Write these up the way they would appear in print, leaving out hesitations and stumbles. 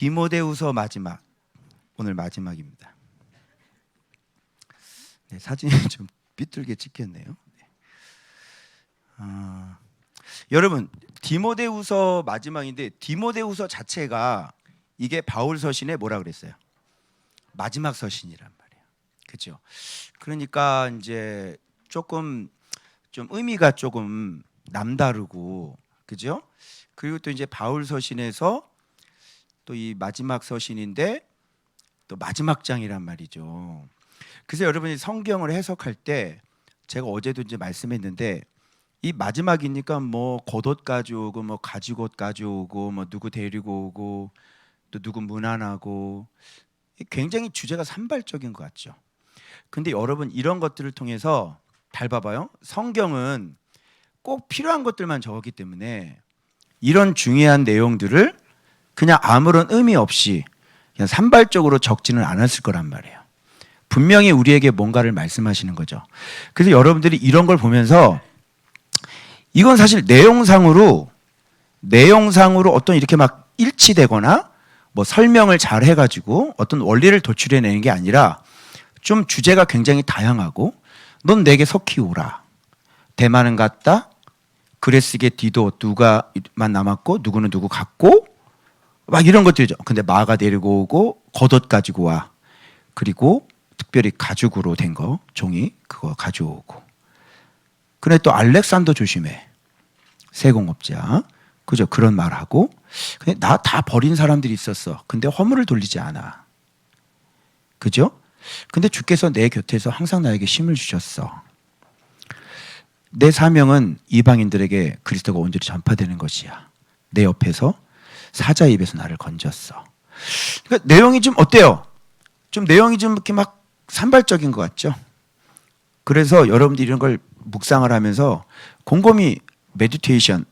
디모데후서 마지막, 오늘 마지막입니다. 네, 사진이 좀 삐뚤게 찍혔네요. 네. 여러분, 디모데후서 마지막인데 디모데후서 자체가 이게 바울 서신의 뭐라 그랬어요? 마지막 서신이란 말이에요. 그렇죠? 그러니까 이제 조금 좀 의미가 조금 남다르고, 그죠? 그리고 또 이제 바울 서신에서 또 이 마지막 서신인데 또 마지막 장이란 말이죠. 그래서 여러분이 성경을 해석할 때 제가 어제도 이제 말씀했는데 이 마지막이니까 뭐 겉옷 가져오고 뭐 가지옷 가져오고 뭐 누구 데리고 오고 또 누구 문안하고 굉장히 주제가 산발적인 것 같죠. 근데 여러분 이런 것들을 통해서 잘 봐봐요. 성경은 꼭 필요한 것들만 적었기 때문에 이런 중요한 내용들을 그냥 아무런 의미 없이 그냥 산발적으로 적지는 않았을 거란 말이에요. 분명히 우리에게 뭔가를 말씀하시는 거죠. 그래서 여러분들이 이런 걸 보면서 이건 사실 내용상으로 어떤 이렇게 막 일치되거나 뭐 설명을 잘 해가지고 어떤 원리를 도출해내는 게 아니라 좀 주제가 굉장히 다양하고 넌 내게 속히 오라. 대만은 갔다. 그레스게 디도 누가만 남았고 누구는 누구 갔고 막 이런 것들이죠. 근데 마가 데리고 오고 겉옷 가지고 와. 그리고 특별히 가죽으로 된 거 종이 그거 가져오고. 근데 또 알렉산더 조심해. 세공업자. 그죠? 그런 말하고. 근데 나 다 버린 사람들이 있었어. 근데 허물을 돌리지 않아. 그죠? 근데 주께서 내 곁에서 항상 나에게 힘을 주셨어. 내 사명은 이방인들에게 그리스도가 온전히 전파되는 것이야. 내 옆에서 사자 입에서 나를 건졌어. 그러니까 내용이 좀 어때요? 좀 내용이 좀 이렇게 막 산발적인 것 같죠? 그래서 여러분들이 이런 걸 묵상을 하면서 곰곰이 메디테이션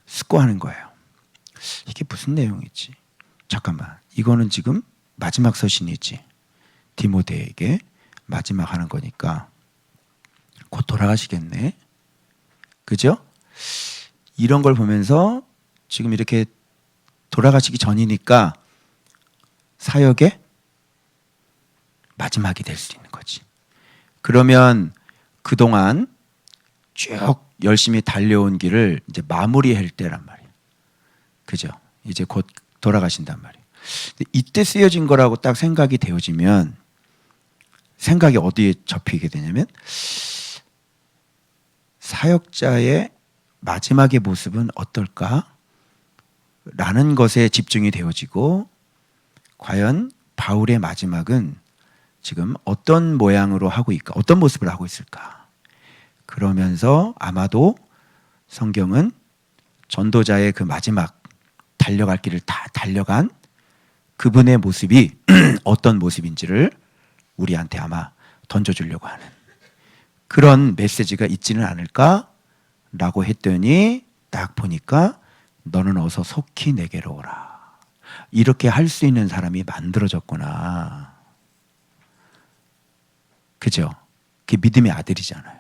습고하는 거예요. 이게 무슨 내용이지? 잠깐만, 이거는 지금 마지막 서신이지. 디모데에게 마지막 하는 거니까 곧 돌아가시겠네. 그죠? 이런 걸 보면서 지금 이렇게 돌아가시기 전이니까 사역의 마지막이 될 수 있는 거지. 그러면 그동안 쭉 열심히 달려온 길을 이제 마무리할 때란 말이에요. 그죠? 이제 곧 돌아가신단 말이에요. 이때 쓰여진 거라고 딱 생각이 되어지면 생각이 어디에 접히게 되냐면 사역자의 마지막의 모습은 어떨까? 라는 것에 집중이 되어지고 과연 바울의 마지막은 지금 어떤 모양으로 하고 있을까? 어떤 모습을 하고 있을까? 그러면서 아마도 성경은 전도자의 그 마지막 달려갈 길을 다 달려간 그분의 모습이 어떤 모습인지를 우리한테 아마 던져주려고 하는 그런 메시지가 있지는 않을까라고 했더니 딱 보니까 너는 어서 속히 내게로 오라. 이렇게 할 수 있는 사람이 만들어졌구나. 그죠? 그게 믿음의 아들이잖아요.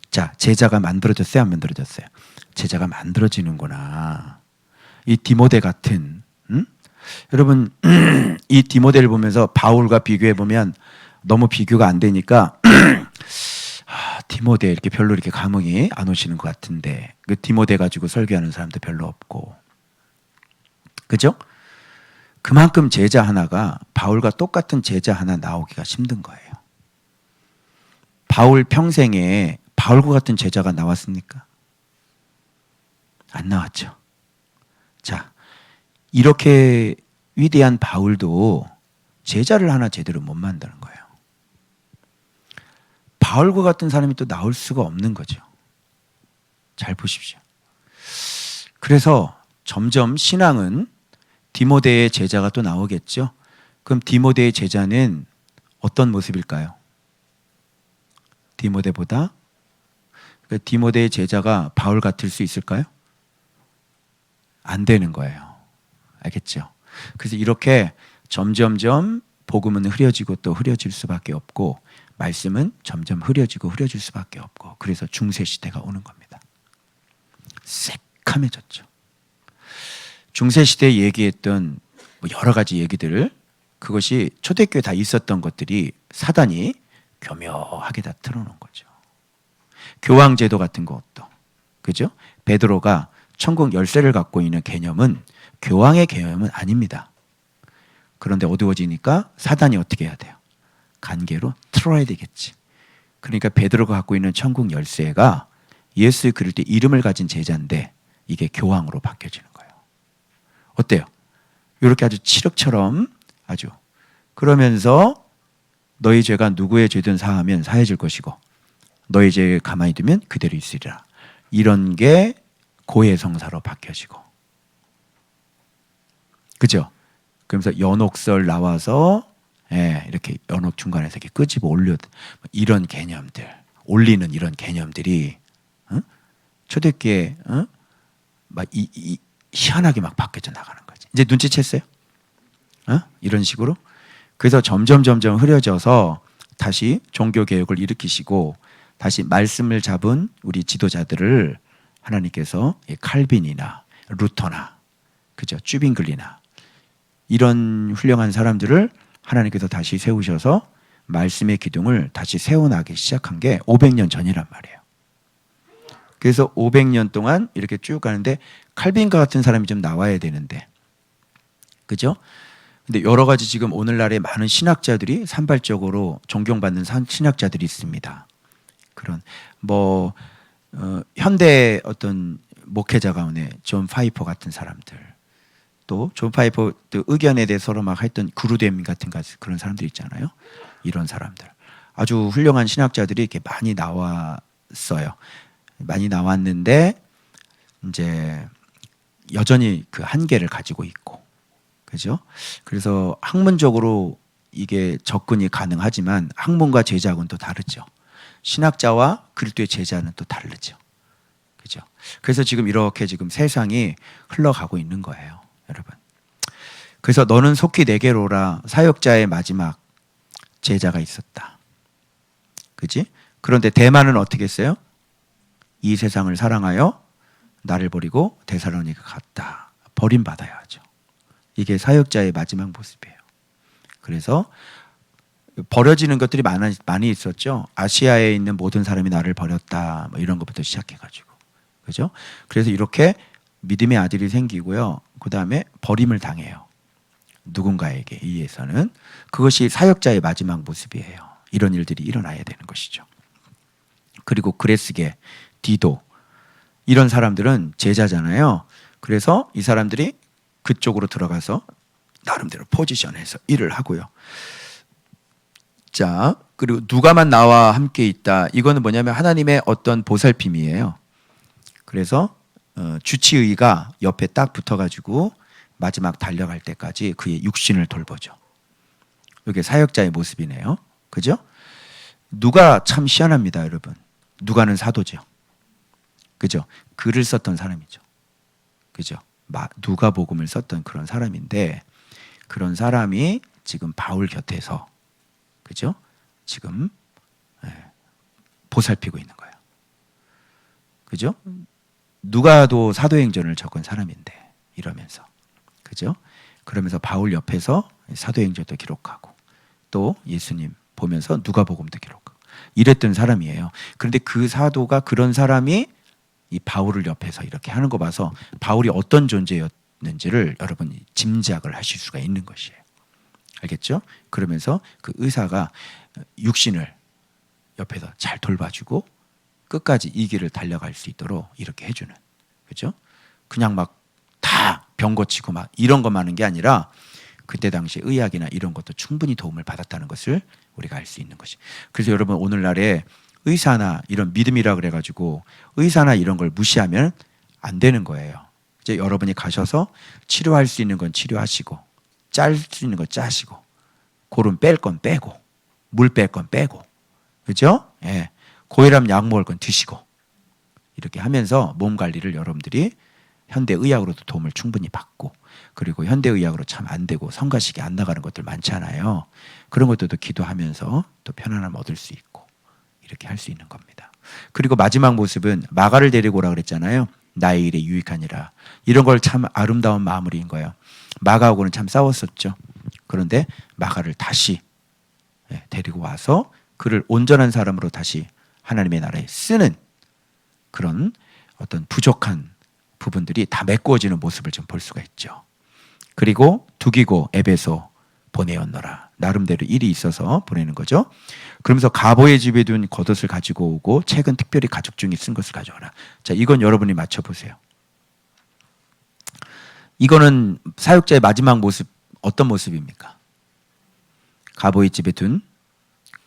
자, 제자가 만들어졌어요? 안 만들어졌어요? 제자가 만들어지는구나. 이 디모데 같은 여러분 이 디모데를 보면서 바울과 비교해보면 너무 비교가 안 되니까 디모데 이렇게 별로 이렇게 감흥이 안 오시는 것 같은데 그 디모데 가지고 설교하는 사람도 별로 없고 그죠? 그만큼 제자 하나가 바울과 똑같은 제자 하나 나오기가 힘든 거예요. 바울 평생에 바울과 같은 제자가 나왔습니까? 안 나왔죠. 자, 이렇게 위대한 바울도 제자를 하나 제대로 못 만드는 거예요. 바울과 같은 사람이 또 나올 수가 없는 거죠. 잘 보십시오. 그래서 점점 신앙은 디모데의 제자가 또 나오겠죠. 그럼 디모데의 제자는 어떤 모습일까요? 디모데보다 디모데의 제자가 바울 같을 수 있을까요? 안 되는 거예요. 알겠죠? 그래서 이렇게 점점점 복음은 흐려지고 또 흐려질 수밖에 없고 말씀은 점점 흐려지고 흐려질 수밖에 없고 그래서 중세 시대가 오는 겁니다. 새카매졌죠. 중세 시대에 얘기했던 뭐 여러 가지 얘기들, 그것이 초대교회에 다 있었던 것들이 사단이 교묘하게 다 틀어놓은 거죠. 교황제도 같은 것도, 그죠? 베드로가 천국 열쇠를 갖고 있는 개념은 교황의 개념은 아닙니다. 그런데 어두워지니까 사단이 어떻게 해야 돼요? 관계로 틀어야 되겠지. 그러니까 베드로가 갖고 있는 천국 열쇠가 예수 그리스도 이름을 가진 제자인데 이게 교황으로 바뀌어지는 거예요. 어때요? 이렇게 아주 칠흑처럼 아주, 그러면서 너희 죄가 누구의 죄든 사하면 사해질 것이고 너희 죄를 가만히 두면 그대로 있으리라. 이런 게 고해성사로 바뀌어지고, 그죠? 그러면서 연옥설 나와서 이렇게 연옥 중간에서 이렇게 끄집어 올려, 이런 개념들, 올리는 이런 개념들이 초대교회 막 희한하게 막 바뀌어져 나가는 거지. 이제 눈치챘어요? 이런 식으로. 그래서 점점 흐려져서 다시 종교 개혁을 일으키시고 다시 말씀을 잡은 우리 지도자들을 하나님께서 칼빈이나 루터나, 그죠? 쭈빙글리나 이런 훌륭한 사람들을 하나님께서 다시 세우셔서 말씀의 기둥을 다시 세워나가기 시작한 게 500년 전이란 말이에요. 그래서 500년 동안 이렇게 쭉 가는데 칼빈과 같은 사람이 좀 나와야 되는데, 그죠? 근데 여러 가지 지금 오늘날에 많은 신학자들이 산발적으로 존경받는 신학자들이 있습니다. 그런 현대 어떤 목회자 가운데 존 파이퍼 같은 사람들, 또 존 파이퍼 의견에 대해 서로 막 했던 그루뎀 같은 그런 사람들 있잖아요. 이런 사람들 아주 훌륭한 신학자들이 이렇게 많이 나왔어요. 많이 나왔는데 이제 여전히 그 한계를 가지고 있고, 그죠? 그래서 학문적으로 이게 접근이 가능하지만 학문과 제자하고는 또 다르죠. 신학자와 그리스도의 제자는 또 다르죠. 그죠? 그래서 지금 이렇게 지금 세상이 흘러가고 있는 거예요, 여러분. 그래서 너는 속히 내게로라, 사역자의 마지막 제자가 있었다. 그지? 그런데 대만은 어떻게 했어요? 이 세상을 사랑하여 나를 버리고 데살로니가 갔다. 버림받아야 하죠. 이게 사역자의 마지막 모습이에요. 그래서 버려지는 것들이 많이 있었죠. 아시아에 있는 모든 사람이 나를 버렸다, 뭐 이런 것부터 시작해가지고, 그죠? 그래서 이렇게 믿음의 아들이 생기고요. 그 다음에 버림을 당해요. 누군가에게 의해서는. 그것이 사역자의 마지막 모습이에요. 이런 일들이 일어나야 되는 것이죠. 그리고 그레스게, 디도 이런 사람들은 제자잖아요. 그래서 이 사람들이 그쪽으로 들어가서 나름대로 포지션에서 일을 하고요. 자, 그리고 누가만 나와 함께 있다. 이거는 뭐냐면 하나님의 어떤 보살핌이에요. 그래서 주치의가 옆에 딱 붙어가지고 마지막 달려갈 때까지 그의 육신을 돌보죠. 이게 사역자의 모습이네요. 그죠? 누가 참 희한합니다, 여러분. 누가는 사도죠. 그죠? 글을 썼던 사람이죠. 그죠? 누가복음을 썼던 그런 사람인데, 그런 사람이 지금 바울 곁에서, 그죠? 지금 보살피고 있는 거예요. 그죠? 누가도 사도행전을 적은 사람인데 이러면서, 그죠? 그러면서 바울 옆에서 사도행전도 기록하고 또 예수님 보면서 누가복음도 기록하고 이랬던 사람이에요. 그런데 그 사도가, 그런 사람이 이 바울을 옆에서 이렇게 하는 거 봐서 바울이 어떤 존재였는지를 여러분이 짐작을 하실 수가 있는 것이에요. 알겠죠? 그러면서 그 의사가 육신을 옆에서 잘 돌봐주고 끝까지 이 길을 달려갈 수 있도록 이렇게 해주는, 그죠? 그냥 막 다 병 고치고 막 이런 것만 하는 게 아니라 그때 당시 의학이나 이런 것도 충분히 도움을 받았다는 것을 우리가 알 수 있는 것이. 그래서 여러분 오늘날에 의사나 이런 믿음이라 그래가지고 의사나 이런 걸 무시하면 안 되는 거예요. 이제 여러분이 가셔서 치료할 수 있는 건 치료하시고, 짤 수 있는 건 짜시고, 고름 뺄 건 빼고, 물 뺄 건 빼고, 그죠? 예. 고혈압 약 먹을 건 드시고, 이렇게 하면서 몸 관리를 여러분들이 현대의학으로도 도움을 충분히 받고, 그리고 현대의학으로 참 안 되고 성가시기 안 나가는 것들 많잖아요. 그런 것들도 기도하면서 또 편안함을 얻을 수 있고 이렇게 할 수 있는 겁니다. 그리고 마지막 모습은 마가를 데리고 오라 그랬잖아요. 나의 일에 유익하니라. 이런 걸 참 아름다운 마무리인 거예요. 마가하고는 참 싸웠었죠. 그런데 마가를 다시 데리고 와서 그를 온전한 사람으로 다시 하나님의 나라에 쓰는 그런 어떤 부족한 부분들이 다 메꾸어지는 모습을 좀 볼 수가 있죠. 그리고 두기고 에베소 보내었노라. 나름대로 일이 있어서 보내는 거죠. 그러면서 가보의 집에 둔 겉옷을 가지고 오고 책은 특별히 가죽 중에 쓴 것을 가져와라. 자, 이건 여러분이 맞춰보세요. 이거는 사역자의 마지막 모습, 어떤 모습입니까? 가보의 집에 둔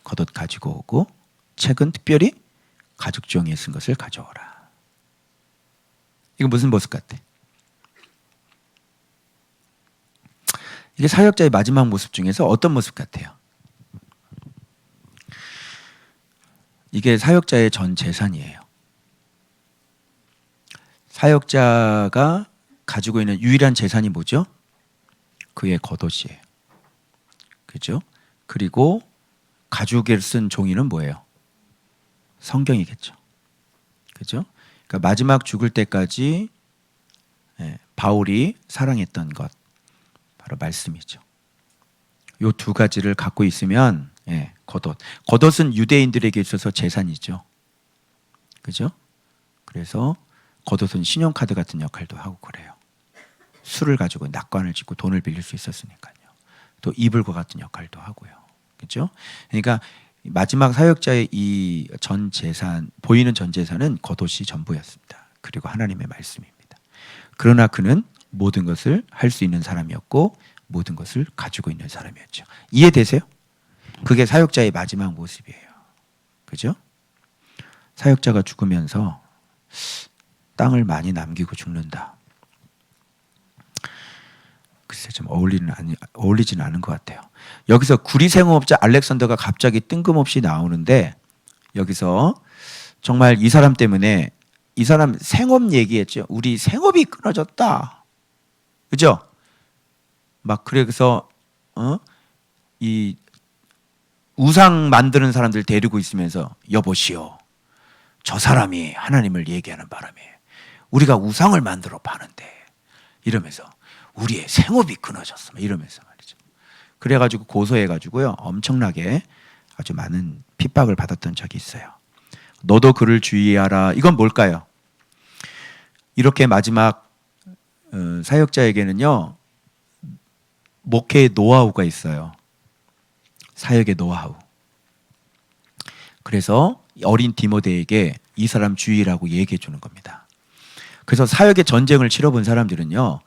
겉옷 가지고 오고 책은 특별히 가죽 종이에 쓴 것을 가져오라. 이거 무슨 모습 같아? 이게 사역자의 마지막 모습 중에서 어떤 모습 같아요? 이게 사역자의 전 재산이에요. 사역자가 가지고 있는 유일한 재산이 뭐죠? 그의 겉옷이에요. 그죠? 그리고 가죽을 쓴 종이는 뭐예요? 성경이겠죠. 그죠? 그러니까 마지막 죽을 때까지 바울이 사랑했던 것 바로 말씀이죠. 요 두 가지를 갖고 있으면 겉옷. 겉옷은 유대인들에게 있어서 재산이죠. 그죠? 그래서 겉옷은 신용카드 같은 역할도 하고 그래요. 술을 가지고 낙관을 짓고 돈을 빌릴 수 있었으니까요. 또 이불과 같은 역할도 하고요. 그죠? 그러니까 마지막 사역자의 이 전 재산, 보이는 전 재산은 겉옷이 전부였습니다. 그리고 하나님의 말씀입니다. 그러나 그는 모든 것을 할 수 있는 사람이었고 모든 것을 가지고 있는 사람이었죠. 이해되세요? 그게 사역자의 마지막 모습이에요. 그죠? 사역자가 죽으면서 땅을 많이 남기고 죽는다. 글쎄 좀 어울리지는 않은 것 같아요. 여기서 구리생업자 알렉산더가 갑자기 뜬금없이 나오는데 여기서 정말 이 사람 때문에 이 사람 생업 얘기했죠. 우리 생업이 끊어졌다. 그죠? 막 그래서 이 우상 만드는 사람들 데리고 있으면서 여보시오. 저 사람이 하나님을 얘기하는 바람에 우리가 우상을 만들어 파는데 이러면서 우리의 생업이 끊어졌어. 이러면서 말이죠. 그래가지고 고소해가지고요. 엄청나게 아주 많은 핍박을 받았던 적이 있어요. 너도 그를 주의하라. 이건 뭘까요? 이렇게 마지막 사역자에게는요. 목회의 노하우가 있어요. 사역의 노하우. 그래서 어린 디모데에게 이 사람 주의라고 얘기해 주는 겁니다. 그래서 사역의 전쟁을 치러본 사람들은요.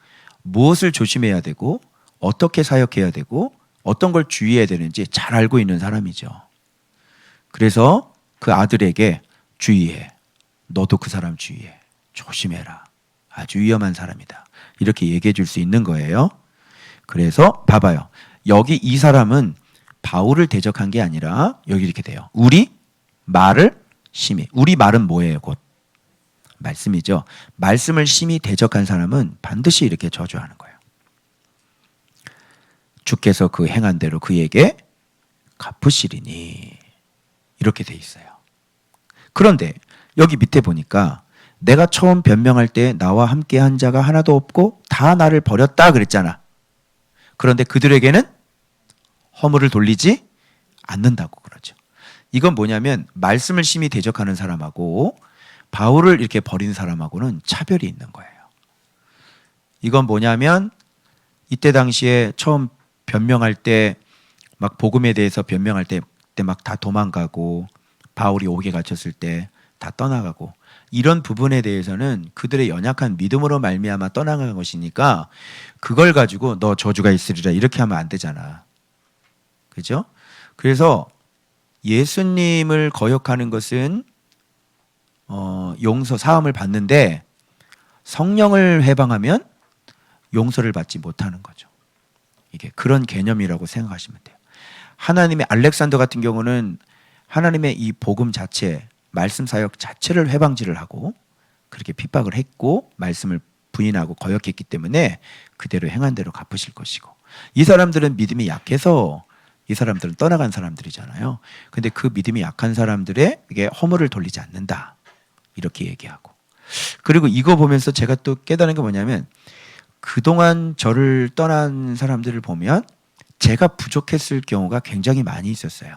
무엇을 조심해야 되고 어떻게 사역해야 되고 어떤 걸 주의해야 되는지 잘 알고 있는 사람이죠. 그래서 그 아들에게 주의해. 너도 그 사람 주의해. 조심해라. 아주 위험한 사람이다. 이렇게 얘기해 줄 수 있는 거예요. 그래서 봐봐요. 여기 이 사람은 바울을 대적한 게 아니라 여기 이렇게 돼요. 우리 말을 심히. 우리 말은 뭐예요? 곧 말씀이죠. 말씀을 심히 대적한 사람은 반드시 이렇게 저주하는 거예요. 주께서 그 행한 대로 그에게 갚으시리니 이렇게 돼 있어요. 그런데 여기 밑에 보니까 내가 처음 변명할 때 나와 함께 한 자가 하나도 없고 다 나를 버렸다 그랬잖아. 그런데 그들에게는 허물을 돌리지 않는다고 그러죠. 이건 뭐냐면 말씀을 심히 대적하는 사람하고 바울을 이렇게 버린 사람하고는 차별이 있는 거예요. 이건 뭐냐면 이때 당시에 처음 변명할 때 막 복음에 대해서 변명할 때 막 다 도망가고 바울이 옥에 갇혔을 때 다 떠나가고 이런 부분에 대해서는 그들의 연약한 믿음으로 말미암아 떠나간 것이니까 그걸 가지고 너 저주가 있으리라 이렇게 하면 안 되잖아. 그죠? 그래서 예수님을 거역하는 것은 용서, 사함을 받는데 성령을 해방하면 용서를 받지 못하는 거죠. 이게 그런 개념이라고 생각하시면 돼요. 하나님의 알렉산더 같은 경우는 하나님의 이 복음 자체, 말씀 사역 자체를 회방지를 하고 그렇게 핍박을 했고 말씀을 부인하고 거역했기 때문에 그대로 행한 대로 갚으실 것이고 이 사람들은 믿음이 약해서 이 사람들은 떠나간 사람들이잖아요. 근데 그 믿음이 약한 사람들에게 허물을 돌리지 않는다. 이렇게 얘기하고. 그리고 이거 보면서 제가 또 깨달은 게 뭐냐면 그동안 저를 떠난 사람들을 보면 제가 부족했을 경우가 굉장히 많이 있었어요.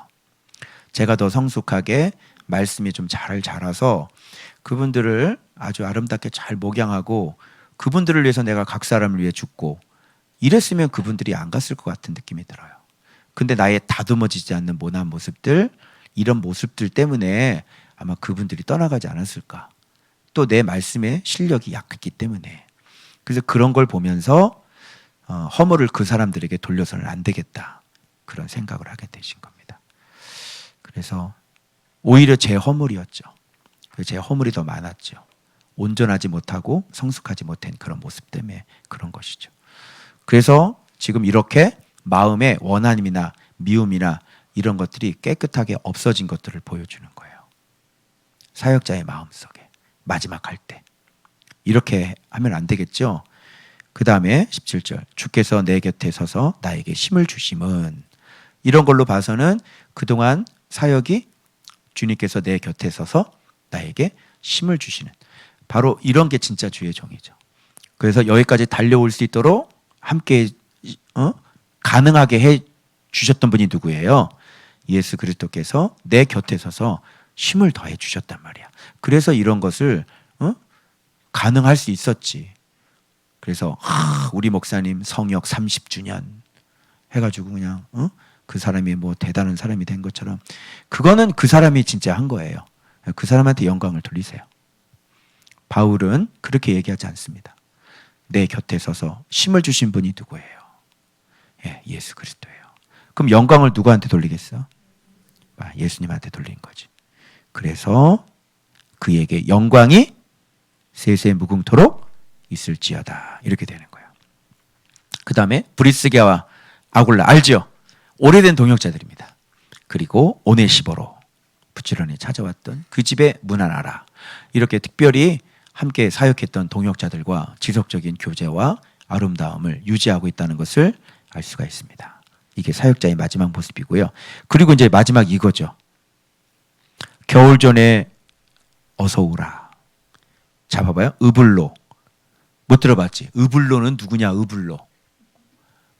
제가 더 성숙하게 말씀이 좀 잘 자라서 그분들을 아주 아름답게 잘 목양하고 그분들을 위해서 내가 각 사람을 위해 죽고 이랬으면 그분들이 안 갔을 것 같은 느낌이 들어요. 근데 나의 다듬어지지 않는 모난 모습들, 이런 모습들 때문에 아마 그분들이 떠나가지 않았을까. 또 내 말씀의 실력이 약했기 때문에. 그래서 그런 걸 보면서 허물을 그 사람들에게 돌려서는 안 되겠다. 그런 생각을 하게 되신 겁니다. 그래서 오히려 제 허물이었죠. 제 허물이 더 많았죠. 온전하지 못하고 성숙하지 못한 그런 모습 때문에 그런 것이죠. 그래서 지금 이렇게 마음의 원한임이나 미움이나 이런 것들이 깨끗하게 없어진 것들을 보여주는 거예요. 사역자의 마음속에 마지막 할 때 이렇게 하면 안 되겠죠. 그 다음에 17절 주께서 내 곁에 서서 나에게 힘을 주심은, 이런 걸로 봐서는 그동안 사역이 주님께서 내 곁에 서서 나에게 힘을 주시는, 바로 이런 게 진짜 주의 종이죠. 그래서 여기까지 달려올 수 있도록 함께 가능하게 해 주셨던 분이 누구예요? 예수 그리스도께서 내 곁에 서서 힘을 더해 주셨단 말이야. 그래서 이런 것을 가능할 수 있었지. 그래서 우리 목사님 성역 30주년 해가지고 그냥 그 사람이 뭐 대단한 사람이 된 것처럼, 그거는 그 사람이 진짜 한 거예요. 그 사람한테 영광을 돌리세요. 바울은 그렇게 얘기하지 않습니다. 내 곁에 서서 힘을 주신 분이 누구예요? 예, 예수 그리스도예요. 그럼 영광을 누구한테 돌리겠어? 예수님한테 돌린 거지. 그래서 그에게 영광이 세세 무궁토록 있을지어다, 이렇게 되는 거예요. 그 다음에 브리스게와 아굴라, 알죠? 오래된 동역자들입니다. 그리고 오네시보로 부지런히 찾아왔던 그 집에 문안하라, 이렇게 특별히 함께 사역했던 동역자들과 지속적인 교제와 아름다움을 유지하고 있다는 것을 알 수가 있습니다. 이게 사역자의 마지막 모습이고요. 그리고 이제 마지막 이거죠. 겨울 전에 어서 오라. 자, 봐봐요. 으블로. 못 들어봤지? 으블로는 누구냐? 으블로.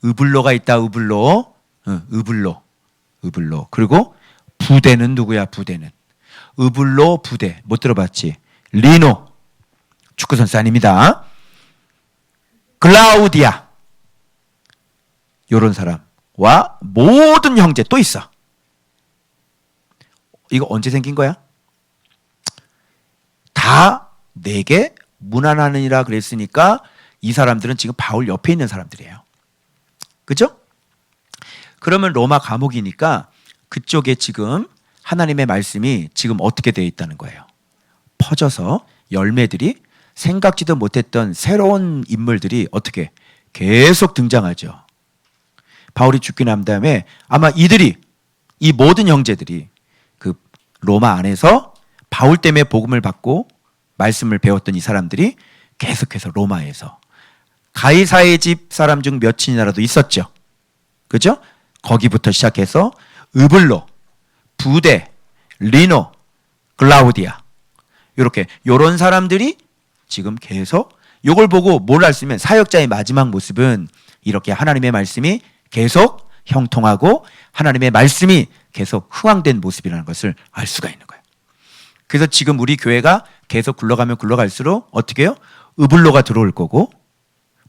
으블로가 있다. 으블로. 으블로. 으블로. 그리고 부대는 누구야? 부대는. 으블로 부대. 못 들어봤지? 리노. 축구선수 아닙니다. 글라우디아. 요런 사람과 모든 형제 또 있어. 이거 언제 생긴 거야? 다 내게 문안하느니라 그랬으니까 이 사람들은 지금 바울 옆에 있는 사람들이에요. 그죠? 그러면 로마 감옥이니까 그쪽에 지금 하나님의 말씀이 지금 어떻게 되어 있다는 거예요? 퍼져서 열매들이, 생각지도 못했던 새로운 인물들이 어떻게 계속 등장하죠. 바울이 죽고 난 다음에 아마 이들이, 이 모든 형제들이 그 로마 안에서 바울 때문에 복음을 받고 말씀을 배웠던 이 사람들이 계속해서 로마에서, 가이사의 집 사람 중 몇이나라도 있었죠. 그죠? 거기부터 시작해서 으블로, 부대, 리노, 글라우디아, 이렇게 요런 사람들이 지금 계속 요걸 보고 뭘 알 수 있으면 사역자의 마지막 모습은 이렇게 하나님의 말씀이 계속 형통하고 하나님의 말씀이 계속 흥황된 모습이라는 것을 알 수가 있는 거예요. 그래서 지금 우리 교회가 계속 굴러가면 굴러갈수록 어떻게 해요? 으블로가 들어올 거고,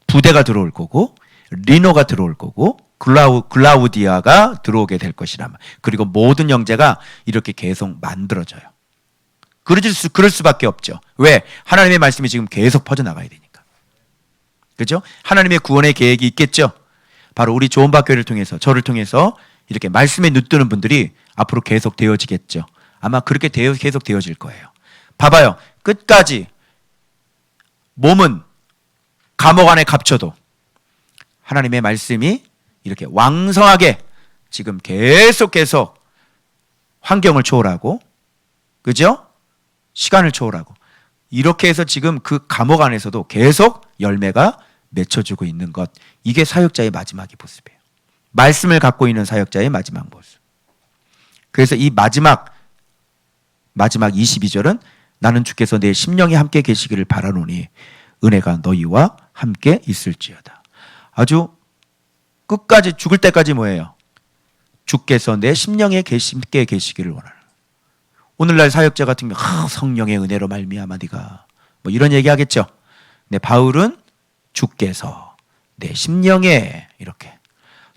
부대가 들어올 거고, 리노가 들어올 거고, 글라우디아가 들어오게 될 것이라. 그리고 모든 형제가 이렇게 계속 만들어져요. 그럴 수밖에 없죠. 왜? 하나님의 말씀이 지금 계속 퍼져나가야 되니까. 그죠? 하나님의 구원의 계획이 있겠죠. 바로 우리 조은박교회를 통해서, 저를 통해서 이렇게 말씀에 눈뜨는 분들이 앞으로 계속 되어지겠죠. 아마 그렇게 계속 되어질 거예요. 봐봐요. 끝까지 몸은 감옥 안에 갇혀도 하나님의 말씀이 이렇게 왕성하게 지금 계속 환경을 초월하고, 그죠? 시간을 초월하고, 이렇게 해서 지금 그 감옥 안에서도 계속 열매가 맺혀지고 있는 것, 이게 사역자의 마지막의 모습이에요. 말씀을 갖고 있는 사역자의 마지막 모습. 그래서 이 마지막 22절은 나는 주께서 내 심령이 함께 계시기를 바라노니 은혜가 너희와 함께 있을지어다. 아주 끝까지 죽을 때까지 뭐예요? 주께서 내 심령에 함께 계시기를 원하는. 오늘날 사역자 같은 경우 성령의 은혜로 말미암아 네가 뭐 이런 얘기 하겠죠. 네, 바울은 주께서 내 심령에 이렇게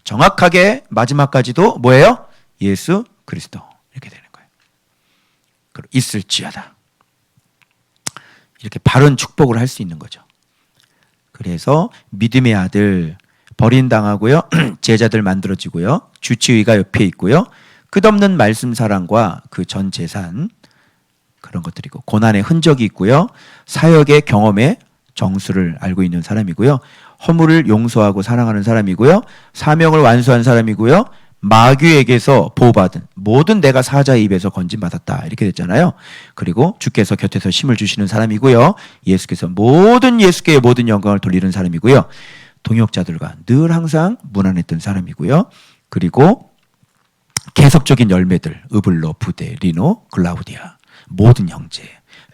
정확하게 마지막까지도 뭐예요? 예수 그리스도 이렇게 되는 거예요. 있을지어다. 이렇게 바른 축복을 할 수 있는 거죠. 그래서 믿음의 아들 버림당하고요. 제자들 만들어지고요. 주치의가 옆에 있고요. 끝없는 말씀 사랑과 그 전 재산 그런 것들이고 고난의 흔적이 있고요. 사역의 경험에 정수를 알고 있는 사람이고요. 허물을 용서하고 사랑하는 사람이고요. 사명을 완수한 사람이고요. 마귀에게서 보호받은 모든 내가 사자의 입에서 건진받았다 이렇게 됐잖아요. 그리고 주께서 곁에서 힘을 주시는 사람이고요. 예수께서 예수께의 모든 영광을 돌리는 사람이고요. 동역자들과 늘 항상 무난했던 사람이고요. 그리고 계속적인 열매들 으블로, 부데, 리노, 글라우디아 모든 형제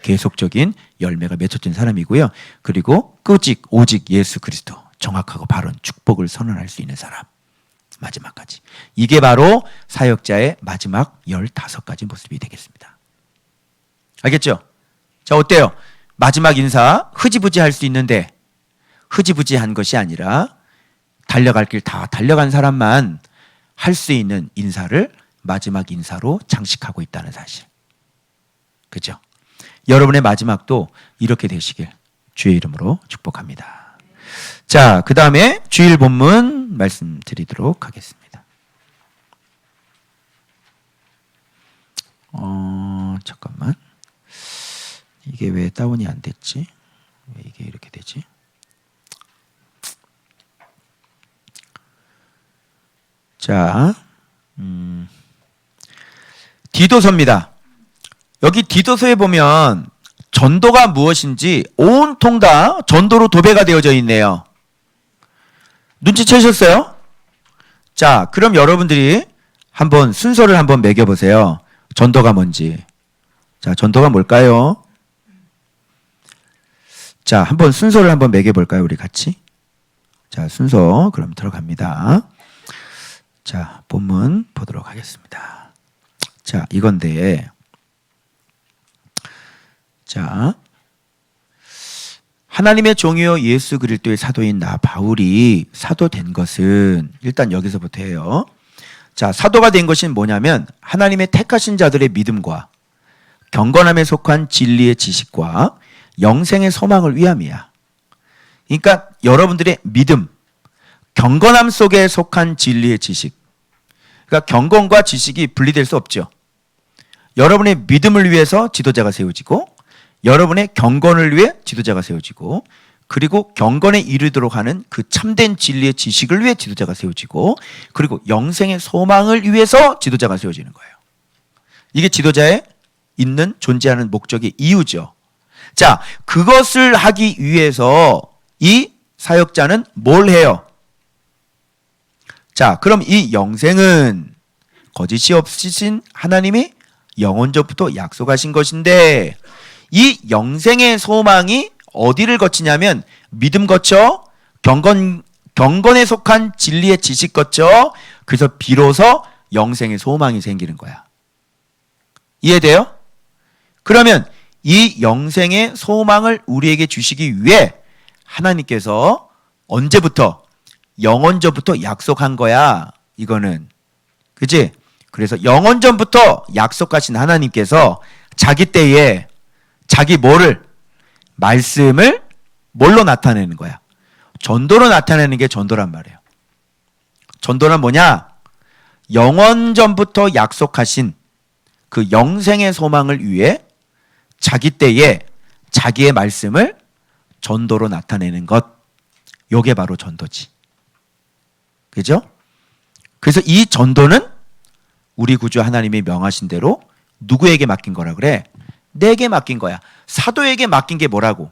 계속적인 열매가 맺혀진 사람이고요. 그리고 오직 예수 그리스도 정확하고 바른 축복을 선언할 수 있는 사람 마지막까지. 이게 바로 사역자의 마지막 15가지 모습이 되겠습니다. 알겠죠? 자, 어때요? 마지막 인사 흐지부지 할 수 있는데 흐지부지한 것이 아니라 달려갈 길 다 달려간 사람만 할 수 있는 인사를 마지막 인사로 장식하고 있다는 사실. 그죠? 여러분의 마지막도 이렇게 되시길 주의 이름으로 축복합니다. 자, 그 다음에 주일 본문 말씀드리도록 하겠습니다. 잠깐만. 이게 왜 다운이 안 됐지? 왜 이게 이렇게 되지? 자, 디도서입니다. 여기 디도서에 보면 전도가 무엇인지 온통 다 전도로 도배가 되어져 있네요. 눈치채셨어요? 자, 그럼 여러분들이 한번 순서를 한번 매겨보세요. 전도가 뭔지. 자, 전도가 뭘까요? 자, 한번 순서를 한번 매겨볼까요? 우리 같이. 자, 순서 그럼 들어갑니다. 자, 본문 보도록 하겠습니다. 자, 이건데, 자, 하나님의 종이요 예수 그리스도의 사도인 나 바울이 사도된 것은 일단 여기서부터 해요. 자, 사도가 된 것은 뭐냐면 하나님의 택하신 자들의 믿음과 경건함에 속한 진리의 지식과 영생의 소망을 위함이야. 그러니까 여러분들의 믿음, 경건함 속에 속한 진리의 지식. 그러니까 경건과 지식이 분리될 수 없죠. 여러분의 믿음을 위해서 지도자가 세워지고 여러분의 경건을 위해 지도자가 세워지고 그리고 경건에 이르도록 하는 그 참된 진리의 지식을 위해 지도자가 세워지고 그리고 영생의 소망을 위해서 지도자가 세워지는 거예요. 이게 지도자의 있는 존재하는 목적의 이유죠. 자, 그것을 하기 위해서 이 사역자는 뭘 해요? 자, 그럼 이 영생은 거짓이 없으신 하나님이 영원전부터 약속하신 것인데 이 영생의 소망이 어디를 거치냐면 믿음 거쳐 경건에 속한 진리의 지식 거쳐 그래서 비로소 영생의 소망이 생기는 거야. 이해돼요? 그러면 이 영생의 소망을 우리에게 주시기 위해 하나님께서 언제부터 영원전부터 약속한 거야. 이거는 그치? 그래서 영원전부터 약속하신 하나님께서 자기 때에 자기 말씀을 뭘로 나타내는 거야? 전도로 나타내는 게 전도란 말이에요. 전도란 뭐냐? 영원전부터 약속하신 그 영생의 소망을 위해 자기 때에 자기의 말씀을 전도로 나타내는 것. 요게 바로 전도지. 그죠? 그래서 이 전도는 우리 구주 하나님이 명하신 대로 누구에게 맡긴 거라 그래? 내게 맡긴 거야. 사도에게 맡긴 게 뭐라고?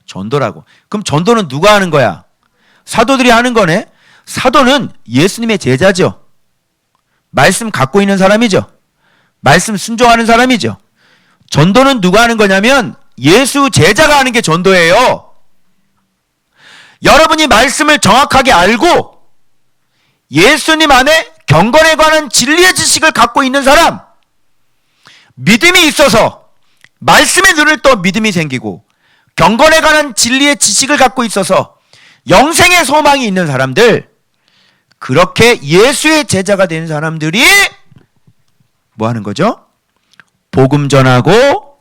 전도라고. 그럼 전도는 누가 하는 거야? 사도들이 하는 거네. 사도는 예수님의 제자죠. 말씀 갖고 있는 사람이죠. 말씀 순종하는 사람이죠. 전도는 누가 하는 거냐면 예수 제자가 하는 게 전도예요. 여러분이 말씀을 정확하게 알고 예수님 안에 경건에 관한 진리의 지식을 갖고 있는 사람, 믿음이 있어서 말씀의 눈을 떠 믿음이 생기고 경건에 관한 진리의 지식을 갖고 있어서 영생의 소망이 있는 사람들, 그렇게 예수의 제자가 된 사람들이 뭐 하는 거죠? 복음 전하고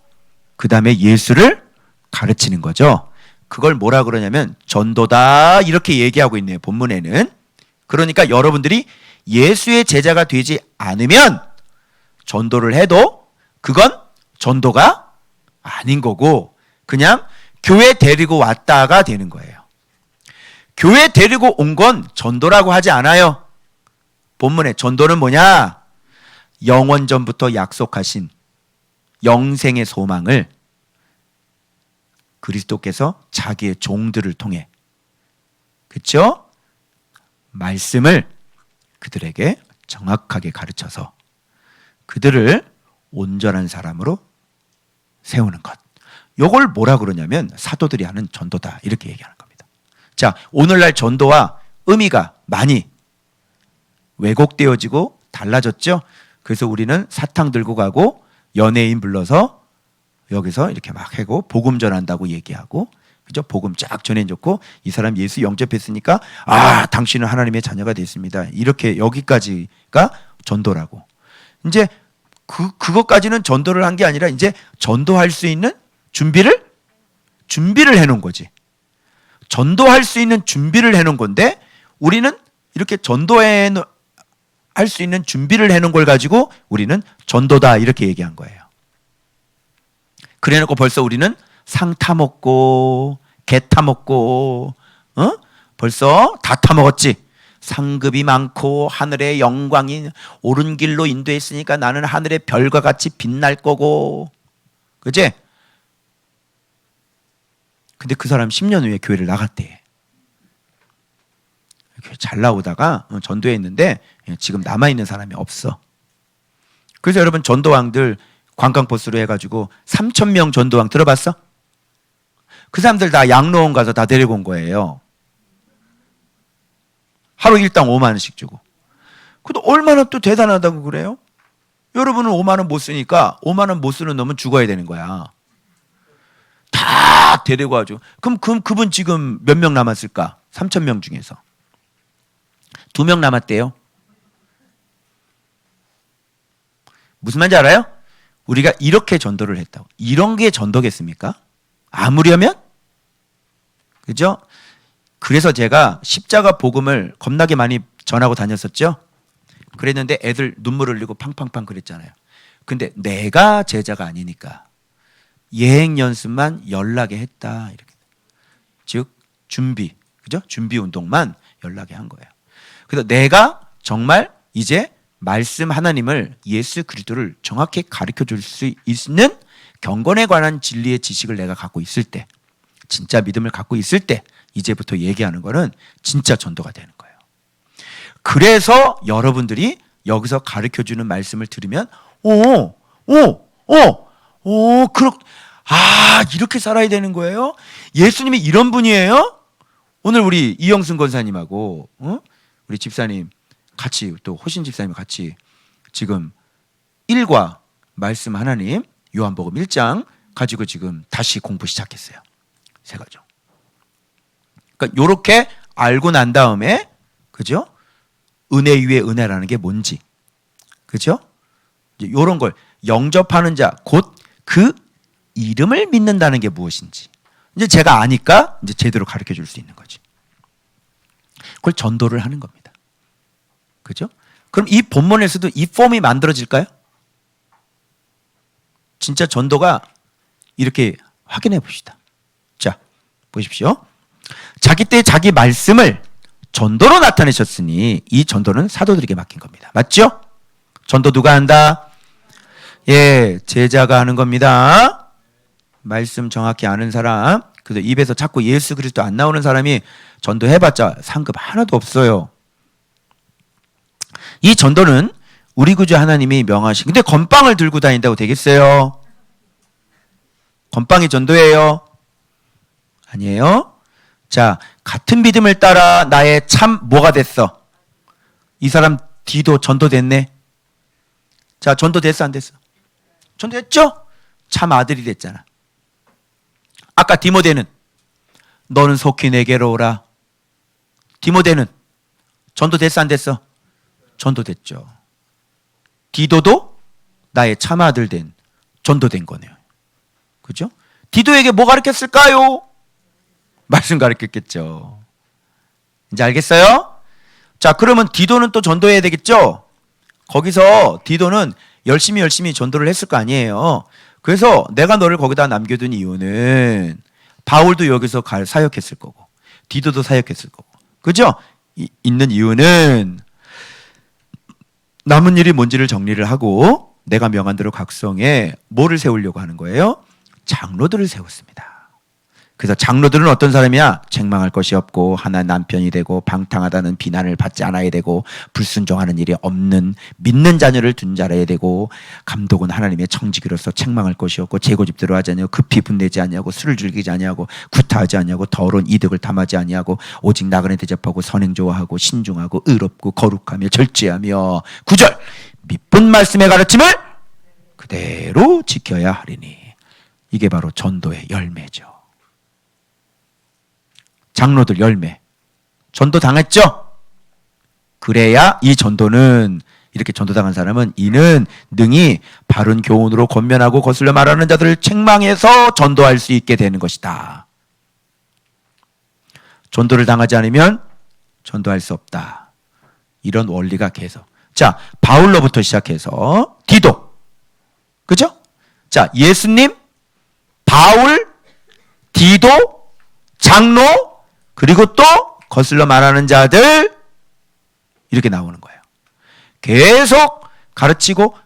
그 다음에 예수를 가르치는 거죠. 그걸 뭐라 그러냐면 전도다, 이렇게 얘기하고 있네요, 본문에는. 그러니까 여러분들이 예수의 제자가 되지 않으면 전도를 해도 그건 전도가 아닌 거고 그냥 교회 데리고 왔다가 되는 거예요. 교회 데리고 온 건 전도라고 하지 않아요. 본문에 전도는 뭐냐? 영원전부터 약속하신 영생의 소망을 그리스도께서 자기의 종들을 통해, 그렇죠? 말씀을 그들에게 정확하게 가르쳐서 그들을 온전한 사람으로 세우는 것. 이걸 뭐라 그러냐면 사도들이 하는 전도다, 이렇게 얘기하는 겁니다. 자, 오늘날 전도와 의미가 많이 왜곡되어지고 달라졌죠. 그래서 우리는 사탕 들고 가고 연예인 불러서 여기서 이렇게 막 하고 복음 전한다고 얘기하고, 그죠? 복음 쫙 전해줬고 이 사람 예수 영접했으니까 당신은 하나님의 자녀가 됐습니다, 이렇게 여기까지가 전도라고. 이제 그것까지는 전도를 한 게 아니라 이제 전도할 수 있는 준비를 해놓은 거지. 전도할 수 있는 준비를 해놓은 건데 우리는 이렇게 전도할 수 있는 준비를 해놓은 걸 가지고 우리는 전도다, 이렇게 얘기한 거예요. 그래놓고 벌써 우리는 상 타먹고 개 타먹고 벌써 다 타먹었지. 상급이 많고 하늘의 영광이 옳은 길로 인도했으니까 나는 하늘의 별과 같이 빛날 거고, 그치? 근데 그 사람 10년 후에 교회를 나갔대. 잘 나오다가 전도에 있는데 지금 남아있는 사람이 없어. 그래서 여러분 전도왕들 관광버스로 해가지고 3,000명 전도왕 들어봤어? 그 사람들 다 양로원 가서 다 데리고 온 거예요. 하루 일당 5만 원씩 주고. 근데 얼마나 또 대단하다고 그래요? 여러분은 5만 원 못 쓰니까 5만 원 못 쓰는 놈은 죽어야 되는 거야. 다 데리고 와줘. 그럼 그분 지금 몇 명 남았을까? 3,000명 중에서 2명 남았대요. 무슨 말인지 알아요? 우리가 이렇게 전도를 했다고. 이런 게 전도겠습니까? 아무려면? 그죠? 그래서 제가 십자가 복음을 겁나게 많이 전하고 다녔었죠. 그랬는데 애들 눈물 흘리고 팡팡팡 그랬잖아요. 근데 내가 제자가 아니니까 예행 연습만 연락에 했다, 이렇게. 즉 준비, 그죠? 준비 운동만 연락에 한 거예요. 그래서 내가 정말 이제 말씀 하나님을, 예수 그리스도를 정확히 가르쳐 줄 수 있는 경건에 관한 진리의 지식을 내가 갖고 있을 때, 진짜 믿음을 갖고 있을 때 이제부터 얘기하는 거는 진짜 전도가 되는 거예요. 그래서 여러분들이 여기서 가르쳐 주는 말씀을 들으면 이렇게 살아야 되는 거예요? 예수님이 이런 분이에요? 오늘 우리 이영순 권사님하고 우리 집사님 같이, 또 호신 집사님 같이 지금 1과 말씀 하나님 요한복음 1장 가지고 지금 다시 공부 시작했어요. 세 가지. 그러니까 요렇게 알고 난 다음에, 그죠? 은혜 위에 은혜라는 게 뭔지, 그죠? 이제 요런 걸 영접하는 자, 곧 그 이름을 믿는다는 게 무엇인지 이제 제가 아니까 이제 제대로 가르쳐 줄 수 있는 거지. 그걸 전도를 하는 겁니다. 그죠? 그럼 이 본문에서도 이 폼이 만들어질까요? 진짜 전도가 이렇게 확인해 봅시다. 자, 보십시오. 자기 때 자기 말씀을 전도로 나타내셨으니 이 전도는 사도들에게 맡긴 겁니다. 맞죠? 전도 누가 한다? 예, 제자가 하는 겁니다. 말씀 정확히 아는 사람, 그래서 입에서 자꾸 예수 그리스도 안 나오는 사람이 전도해봤자 상급 하나도 없어요. 이 전도는 우리 구주 하나님이 명하신, 근데 건빵을 들고 다닌다고 되겠어요? 건빵이 전도예요? 아니에요. 자, 같은 믿음을 따라 나의 참 뭐가 됐어? 이 사람 디도 전도됐네. 자, 전도됐어 안 됐어? 전도됐죠? 참 아들이 됐잖아. 아까 디모데는 너는 속히 내게로 오라. 디모데는 전도됐어 안 됐어? 전도됐죠. 디도도 나의 참 아들 된 전도된 거네요. 그죠? 디도에게 뭐 가르쳤을까요? 말씀 가르쳤겠죠. 이제 알겠어요? 자, 그러면 디도는 또 전도해야 되겠죠? 거기서 디도는 열심히 전도를 했을 거 아니에요. 그래서 내가 너를 거기다 남겨둔 이유는 바울도 여기서 사역했을 거고 디도도 사역했을 거고 그죠? 있는 이유는 남은 일이 뭔지를 정리를 하고 내가 명한 대로 각성에 뭐를 세우려고 하는 거예요? 장로들을 세웠습니다. 그래서 장로들은 어떤 사람이야? 책망할 것이 없고 하나 남편이 되고 방탕하다는 비난을 받지 않아야 되고 불순종하는 일이 없는 믿는 자녀를 둔 자라야 되고 감독은 하나님의 청지기로서 책망할 것이 없고 재고집대로 하지 아니하고 급히 분내지 아니하고 술을 즐기지 아니하고 구타하지 아니하고 더러운 이득을 탐하지 아니하고 오직 나그네 대접하고 선행 좋아하고 신중하고 의롭고 거룩하며 절제하며 9절 믿은 말씀의 가르침을 그대로 지켜야 하리니 이게 바로 전도의 열매죠. 장로들 열매. 전도 당했죠? 그래야 이 전도는 이렇게 전도당한 사람은 이는 능히 바른 교훈으로 권면하고 거슬려 말하는 자들을 책망해서 전도할 수 있게 되는 것이다. 전도를 당하지 않으면 전도할 수 없다. 이런 원리가 계속. 자, 바울로부터 시작해서 디도. 그죠? 자, 예수님, 바울, 디도, 장로, 그리고 또 거슬러 말하는 자들 이렇게 나오는 거예요. 계속 가르치고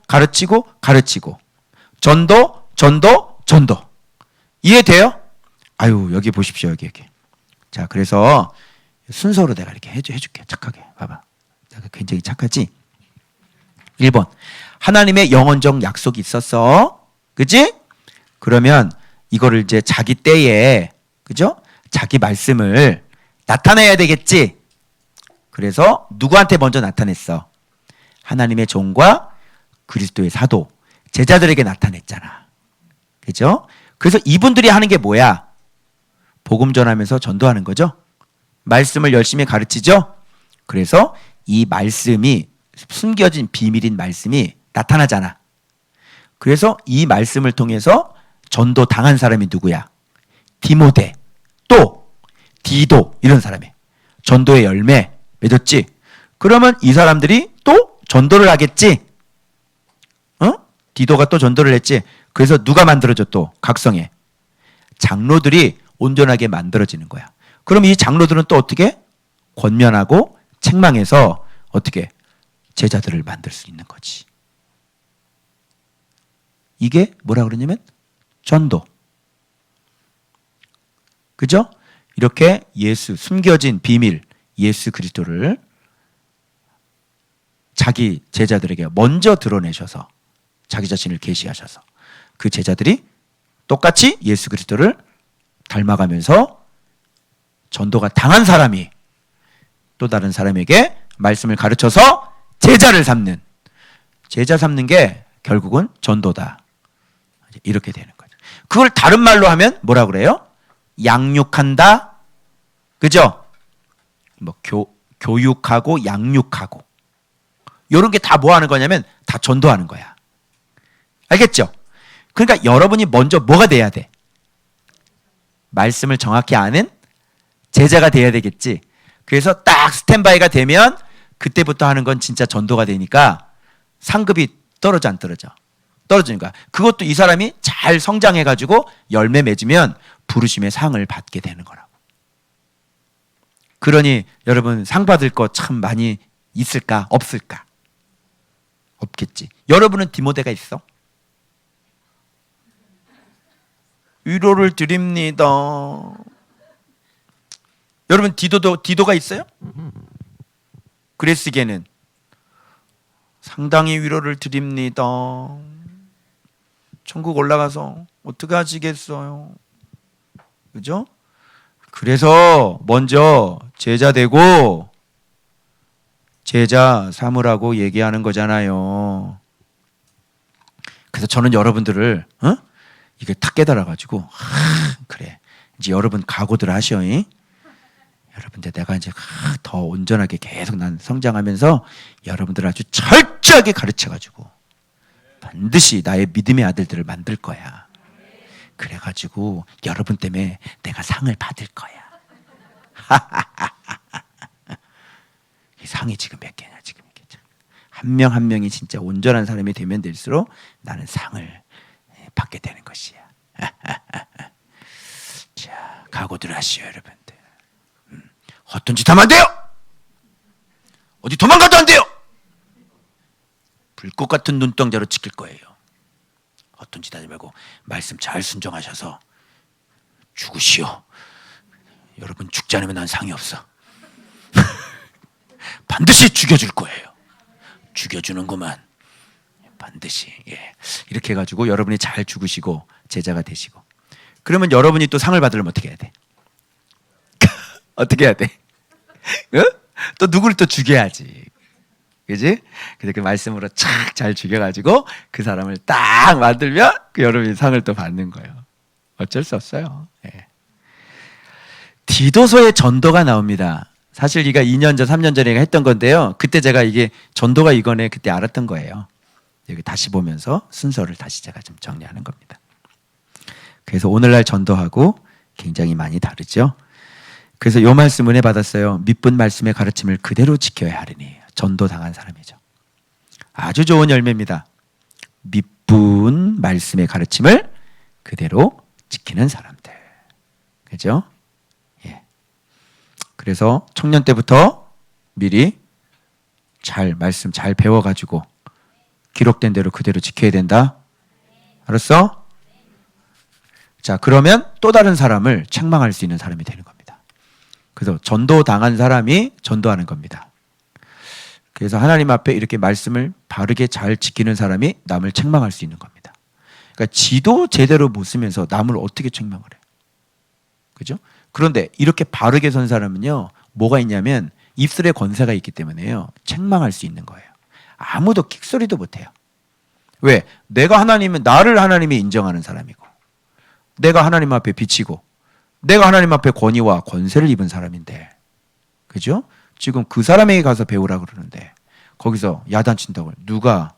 전도 이해돼요? 아유 여기 보십시오 여기. 자 그래서 순서로 내가 이렇게 해줄게. 착하게 봐봐. 내가 굉장히 착하지? 1번 하나님의 영원적 약속이 있었어. 그지? 그러면 이거를 이제 자기 때에 그죠? 자기 말씀을 나타내야 되겠지. 그래서 누구한테 먼저 나타냈어? 하나님의 종과 그리스도의 사도, 제자들에게 나타냈잖아. 그죠? 그래서 이분들이 하는 게 뭐야? 복음 전하면서 전도하는 거죠. 말씀을 열심히 가르치죠. 그래서 이 말씀이 숨겨진 비밀인 말씀이 나타나잖아. 그래서 이 말씀을 통해서 전도 당한 사람이 누구야? 디모데, 또 디도 이런 사람이 전도의 열매 맺었지. 그러면 이 사람들이 또 전도를 하겠지. 디도가 또 전도를 했지. 그래서 누가 만들어져 또 각성해? 장로들이 온전하게 만들어지는 거야. 그럼 이 장로들은 또 어떻게? 권면하고 책망해서 어떻게? 제자들을 만들 수 있는 거지. 이게 뭐라 그러냐면 전도. 그죠? 이렇게 예수, 숨겨진 비밀, 예수 그리스도를 자기 제자들에게 먼저 드러내셔서 자기 자신을 계시하셔서 그 제자들이 똑같이 예수 그리스도를 닮아가면서 전도가 당한 사람이 또 다른 사람에게 말씀을 가르쳐서 제자를 삼는, 제자 삼는 게 결국은 전도다. 이렇게 되는 거죠. 그걸 다른 말로 하면 뭐라 그래요? 양육한다. 그죠? 뭐 교육하고 양육하고 이런 게 다 뭐 하는 거냐면 다 전도하는 거야. 알겠죠? 그러니까 여러분이 먼저 뭐가 돼야 돼? 말씀을 정확히 아는 제자가 돼야 되겠지. 그래서 딱 스탠바이가 되면 그때부터 하는 건 진짜 전도가 되니까 상급이 떨어져 안 떨어져? 떨어지니까. 그것도 이 사람이 잘 성장해가지고 열매 맺으면 부르심의 상을 받게 되는 거라고. 그러니 여러분 상 받을 거 참 많이 있을까? 없을까? 없겠지. 여러분은 디모데가 있어? 위로를 드립니다. 여러분 디도가 있어요? 그레스게는 상당히 위로를 드립니다. 천국 올라가서 어떻게 하시겠어요? 그죠? 그래서 먼저 제자 되고 제자 삼으라고 얘기하는 거잖아요. 그래서 저는 여러분들을 이게 탁 깨달아가지고 그래 이제 여러분 각오들 하셔. 여러분들 내가 이제 더 온전하게 계속 난 성장하면서 여러분들 아주 철저하게 가르쳐가지고 반드시 나의 믿음의 아들들을 만들 거야. 그래가지고 여러분 때문에 내가 상을 받을 거야. 이 상이 지금 몇 개냐 지금 이게 한 명 한 명이 진짜 온전한 사람이 되면 될수록 나는 상을 받게 되는 것이야. 자, 각오들 하시오 여러분들. 어떤 짓 하면 안 돼요. 어디 도망가도 안 돼요. 불꽃 같은 눈동자로 지킬 거예요. 어떤 짓 하지 말고 말씀 잘 순종하셔서 죽으시오. 여러분 죽지 않으면 난 상이 없어. 반드시 죽여줄 거예요. 죽여주는구만. 반드시. 예. 이렇게 해가지고 여러분이 잘 죽으시고 제자가 되시고 그러면 여러분이 또 상을 받으려면 어떻게 해야 돼? 어떻게 해야 돼? 또 누구를 또 죽여야지. 그지? 그래서 그 말씀으로 착 잘 죽여가지고 그 사람을 딱 만들면 그 여러분이 상을 또 받는 거예요. 어쩔 수 없어요. 예. 디도서의 전도가 나옵니다. 사실 이가 2년 전, 3년 전에 했던 건데요. 그때 제가 이게 전도가 이거네 그때 알았던 거예요. 여기 다시 보면서 순서를 다시 제가 좀 정리하는 겁니다. 그래서 오늘날 전도하고 굉장히 많이 다르죠. 그래서 이 말씀 은혜 받았어요. 밑분 말씀의 가르침을 그대로 지켜야 하리니. 전도 당한 사람이죠. 아주 좋은 열매입니다. 밑분 말씀의 가르침을 그대로 지키는 사람들. 그죠? 예. 그래서 청년 때부터 미리 잘 말씀 잘 배워가지고 기록된 대로 그대로 지켜야 된다. 알았어? 자, 그러면 또 다른 사람을 책망할 수 있는 사람이 되는 겁니다. 그래서 전도 당한 사람이 전도하는 겁니다. 그래서 하나님 앞에 이렇게 말씀을 바르게 잘 지키는 사람이 남을 책망할 수 있는 겁니다. 그러니까 지도 제대로 못 쓰면서 남을 어떻게 책망을 해요? 그죠? 그런데 이렇게 바르게 선 사람은요, 뭐가 있냐면 입술에 권세가 있기 때문에요, 책망할 수 있는 거예요. 아무도 킥소리도 못 해요. 왜? 내가 하나님은, 나를 하나님이 인정하는 사람이고, 내가 하나님 앞에 비치고, 내가 하나님 앞에 권위와 권세를 입은 사람인데, 그죠? 지금 그 사람에게 가서 배우라 그러는데 거기서 야단친다고 누가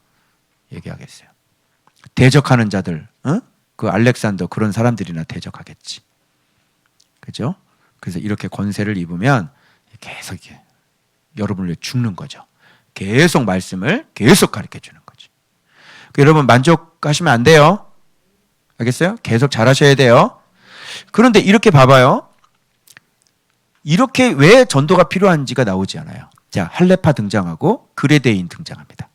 얘기하겠어요? 대적하는 자들, 그 알렉산더 그런 사람들이나 대적하겠지. 그죠? 그래서 이렇게 권세를 입으면 계속 여러분을 위해 죽는 거죠. 계속 말씀을 계속 가르쳐 주는 거죠. 여러분 만족하시면 안 돼요. 알겠어요? 계속 잘하셔야 돼요. 그런데 이렇게 봐봐요. 이렇게 왜 전도가 필요한지가 나오지 않아요. 자, 할례파 등장하고 그레데인 등장합니다.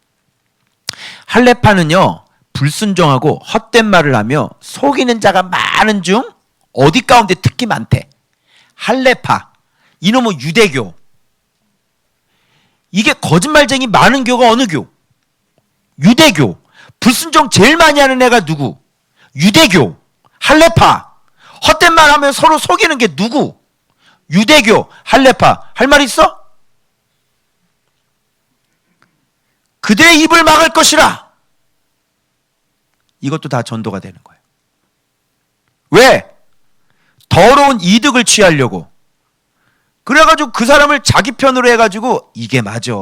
할례파는요, 불순종하고 헛된 말을 하며 속이는 자가 많은 중 어디 가운데 특히 많대. 할례파, 이놈의 유대교. 이게 거짓말쟁이 많은 교가 어느 교? 유대교. 불순종 제일 많이 하는 애가 누구? 유대교. 할례파. 헛된 말 하면 서로 속이는 게 누구? 유대교, 할례파. 할 말 있어? 그들의 입을 막을 것이라. 이것도 다 전도가 되는 거예요. 왜? 더러운 이득을 취하려고. 그래가지고 그 사람을 자기 편으로 해가지고 이게 맞아,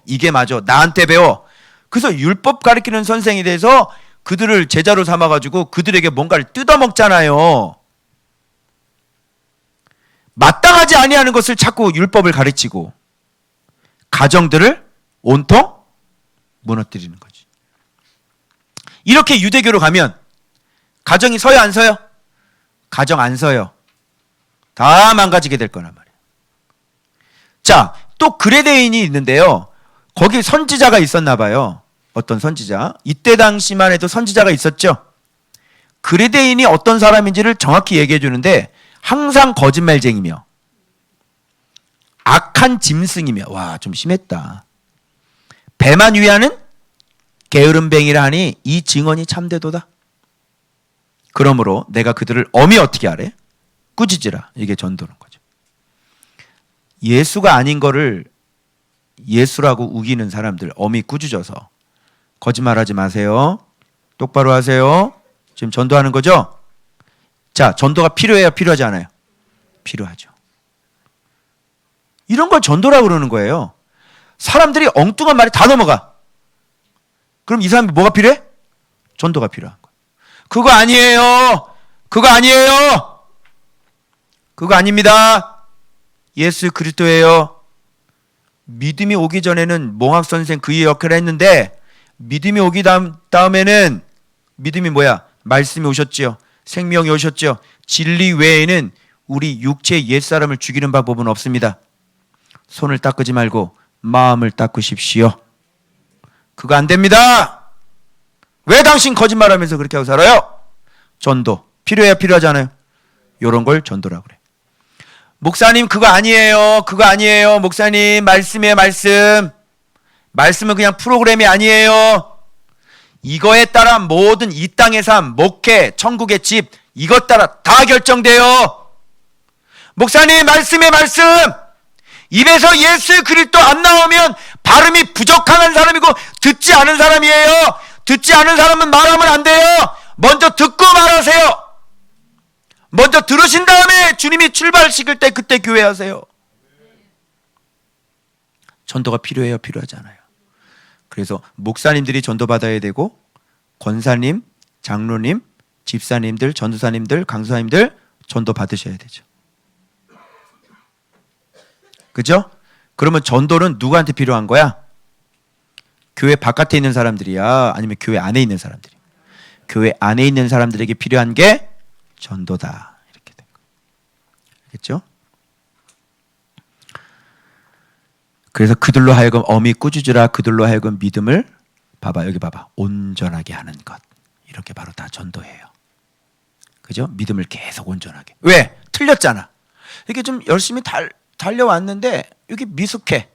이게 맞아, 나한테 배워. 그래서 율법 가르치는 선생이 돼서 그들을 제자로 삼아가지고 그들에게 뭔가를 뜯어먹잖아요. 마땅하지 아니하는 것을 자꾸 율법을 가르치고 가정들을 온통 무너뜨리는 거지. 이렇게 유대교로 가면 가정이 서요 안 서요? 가정 안 서요. 다 망가지게 될 거란 말이에요. 자, 또 그레데인이 있는데요. 거기 선지자가 있었나 봐요. 어떤 선지자. 이때 당시만 해도 선지자가 있었죠. 그레데인이 어떤 사람인지를 정확히 얘기해 주는데 항상 거짓말쟁이며 악한 짐승이며, 와, 좀 심했다. 배만 위하는 게으름뱅이라 하니 이 증언이 참되도다. 그러므로 내가 그들을 엄히 어떻게 하래? 꾸짖으라. 이게 전도는 거죠. 예수가 아닌 거를 예수라고 우기는 사람들, 어미 꾸짖어서 거짓말하지 마세요. 똑바로 하세요. 지금 전도하는 거죠? 자, 전도가 필요해요? 필요하지 않아요? 필요하죠. 이런 걸 전도라고 그러는 거예요. 사람들이 엉뚱한 말이 다 넘어가. 그럼 이 사람이 뭐가 필요해? 전도가 필요한 거예요. 그거 아니에요. 그거 아니에요. 그거 아닙니다. 예수 그리스도예요. 믿음이 오기 전에는 몽학 선생 그의 역할을 했는데 믿음이 오기 다음에는 믿음이 뭐야? 말씀이 오셨지요. 생명이 오셨죠. 진리 외에는 우리 육체의 옛사람을 죽이는 방법은 없습니다. 손을 닦지 말고 마음을 닦으십시오. 그거 안 됩니다. 왜 당신 거짓말하면서 그렇게 하고 살아요? 전도 필요해야 필요하지 않아요? 이런 걸 전도라고 그래. 목사님 그거 아니에요. 그거 아니에요. 목사님 말씀이에요. 말씀은 그냥 프로그램이 아니에요. 이거에 따라 모든 이 땅의 삶, 목회, 천국의 집 이것 따라 다 결정돼요. 목사님 말씀의 말씀 입에서 예수 그리스도 안 나오면 발음이 부족한 사람이고 듣지 않은 사람이에요. 듣지 않은 사람은 말하면 안 돼요. 먼저 듣고 말하세요. 먼저 들으신 다음에 주님이 출발시킬 때 그때 교회하세요. 전도가 필요해요? 필요하지 않아요? 그래서 목사님들이 전도받아야 되고 권사님, 장로님, 집사님들, 전도사님들, 강사님들 전도 받으셔야 되죠. 그죠? 그러면 전도는 누구한테 필요한 거야? 교회 바깥에 있는 사람들이야? 아니면 교회 안에 있는 사람들이야? 교회 안에 있는 사람들에게 필요한 게 전도다. 이렇게 된 거예요. 알겠죠? 그래서 그들로 하여금 어미 꾸짖으라. 그들로 하여금 믿음을 봐봐. 여기 봐봐. 온전하게 하는 것. 이렇게 바로 다 전도예요. 그죠? 믿음을 계속 온전하게. 왜? 틀렸잖아. 이렇게 좀 열심히 달려왔는데 이게 미숙해.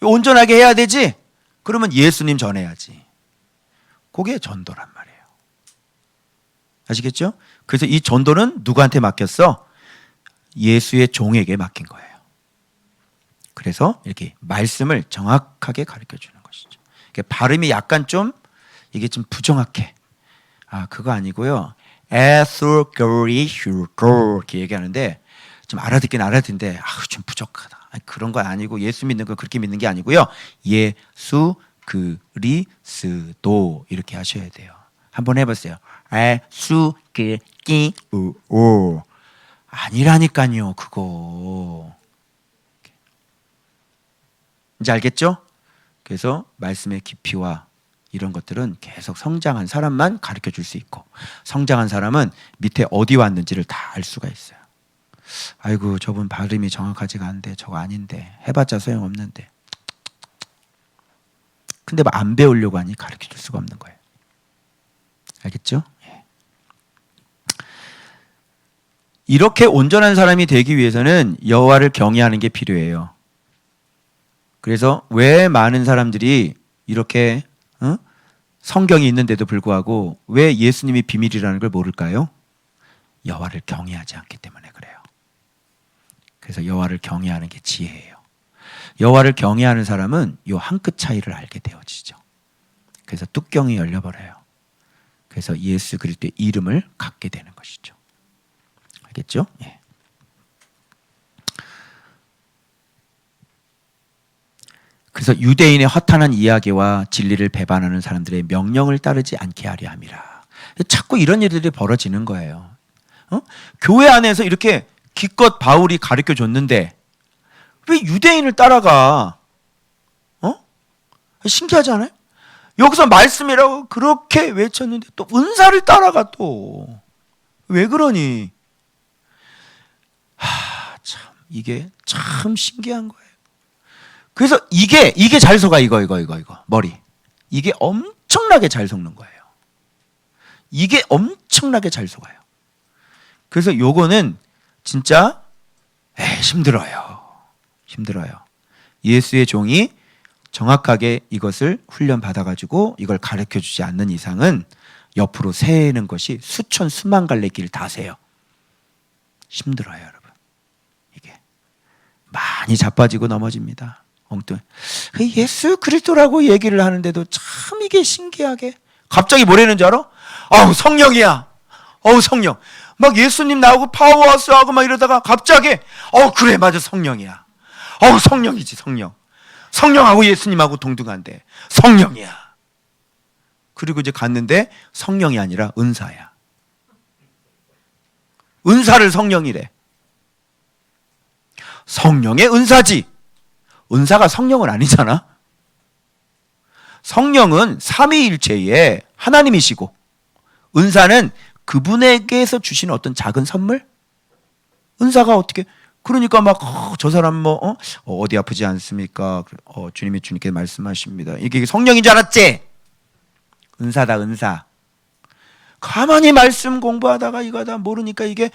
온전하게 해야 되지? 그러면 예수님 전해야지. 그게 전도란 말이에요. 아시겠죠? 그래서 이 전도는 누구한테 맡겼어? 예수의 종에게 맡긴 거예요. 그래서 이렇게 말씀을 정확하게 가르쳐 주는 것이죠. 발음이 약간 좀 이게 좀 부정확해. 아, 그거 아니고요. 이렇게 얘기하는데 좀 알아듣긴 알아듣는데 좀 부족하다. 아니, 그런 거 아니고 예수 믿는 건 그렇게 믿는 게 아니고요. 예수 그리스도 이렇게 하셔야 돼요. 한번 해보세요. 예수 그리스도 아니라니까요. 그거 이제 알겠죠? 그래서 말씀의 깊이와 이런 것들은 계속 성장한 사람만 가르쳐 줄 수 있고 성장한 사람은 밑에 어디 왔는지를 다 알 수가 있어요. 아이고 저분 발음이 정확하지가 않은데 저거 아닌데 해봤자 소용없는데 근데 뭐 안 배우려고 하니 가르쳐 줄 수가 없는 거예요. 알겠죠? 예. 이렇게 온전한 사람이 되기 위해서는 여호와를 경외하는 게 필요해요. 그래서 왜 많은 사람들이 이렇게 성경이 있는데도 불구하고 왜 예수님이 비밀이라는 걸 모를까요? 여호와를 경외하지 않기 때문에 그래요. 그래서 여호와를 경외하는 게 지혜예요. 여호와를 경외하는 사람은 요 한 끗 차이를 알게 되어지죠. 그래서 뚜껑이 열려버려요. 그래서 예수 그리스도의 이름을 갖게 되는 것이죠. 알겠죠? 예. 그래서 유대인의 허탄한 이야기와 진리를 배반하는 사람들의 명령을 따르지 않게 하려 함이라. 자꾸 이런 일들이 벌어지는 거예요. 교회 안에서 이렇게 기껏 바울이 가르쳐 줬는데 왜 유대인을 따라가? 신기하지 않아요? 여기서 말씀이라고 그렇게 외쳤는데 또 은사를 따라가 또. 왜 그러니? 참 이게 참 신기한 거예요. 그래서 이게 잘 속아. 이거 머리. 이게 엄청나게 잘 속는 거예요. 이게 엄청나게 잘 속아요. 그래서 요거는 진짜 힘들어요. 예수의 종이 정확하게 이것을 훈련 받아가지고 이걸 가르쳐주지 않는 이상은 옆으로 새는 것이 수천 수만 갈래 길 다 새요. 힘들어요, 여러분. 이게 많이 자빠지고 넘어집니다. 엉뚱해. 예수 그리스도라고 얘기를 하는데도 참 이게 신기하게 갑자기 뭐라는 줄 알아? 아우 성령이야. 어우 성령. 막 예수님 나오고 파워하스 하고 막 이러다가 갑자기 그래 맞아 성령이야. 성령이지 성령. 성령하고 예수님하고 동등한데 성령이야. 그리고 이제 갔는데 성령이 아니라 은사야. 은사를 성령이래. 성령의 은사지. 은사가 성령은 아니잖아. 성령은 삼위일체의 하나님이시고 은사는 그분에게서 주시는 어떤 작은 선물? 은사가 어떻게 그러니까 막 저 사람 어디 아프지 않습니까? 주님이 주님께 말씀하십니다. 이게 성령인 줄 알았지? 은사다 은사. 가만히 말씀 공부하다가 이거 다 모르니까 이게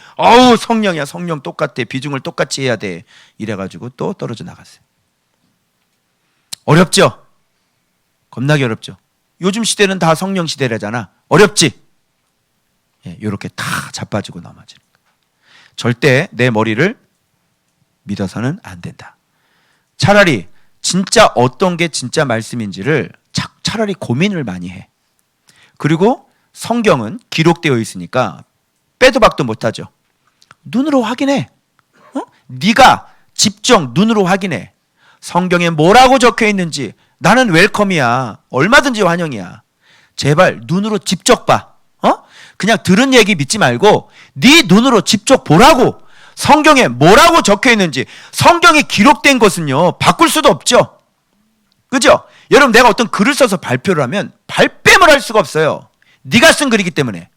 성령이야. 성령 똑같아. 비중을 똑같이 해야 돼. 이래가지고 또 떨어져 나갔어요. 어렵죠? 겁나게 어렵죠? 요즘 시대는 다 성령 시대라잖아. 어렵지? 이렇게 다 자빠지고 넘어지는 거예요. 절대 내 머리를 믿어서는 안 된다. 차라리 진짜 어떤 게 진짜 말씀인지를 차라리 고민을 많이 해. 그리고 성경은 기록되어 있으니까 빼도 박도 못하죠. 눈으로 확인해. 네가 직접 눈으로 확인해. 성경에 뭐라고 적혀 있는지. 나는 웰컴이야. 얼마든지 환영이야. 제발 눈으로 직접 봐. 그냥 들은 얘기 믿지 말고 네 눈으로 직접 보라고. 성경에 뭐라고 적혀 있는지. 성경에 기록된 것은요 바꿀 수도 없죠. 그죠? 여러분 내가 어떤 글을 써서 발표를 하면 발뺌을 할 수가 없어요. 네가 쓴 글이기 때문에.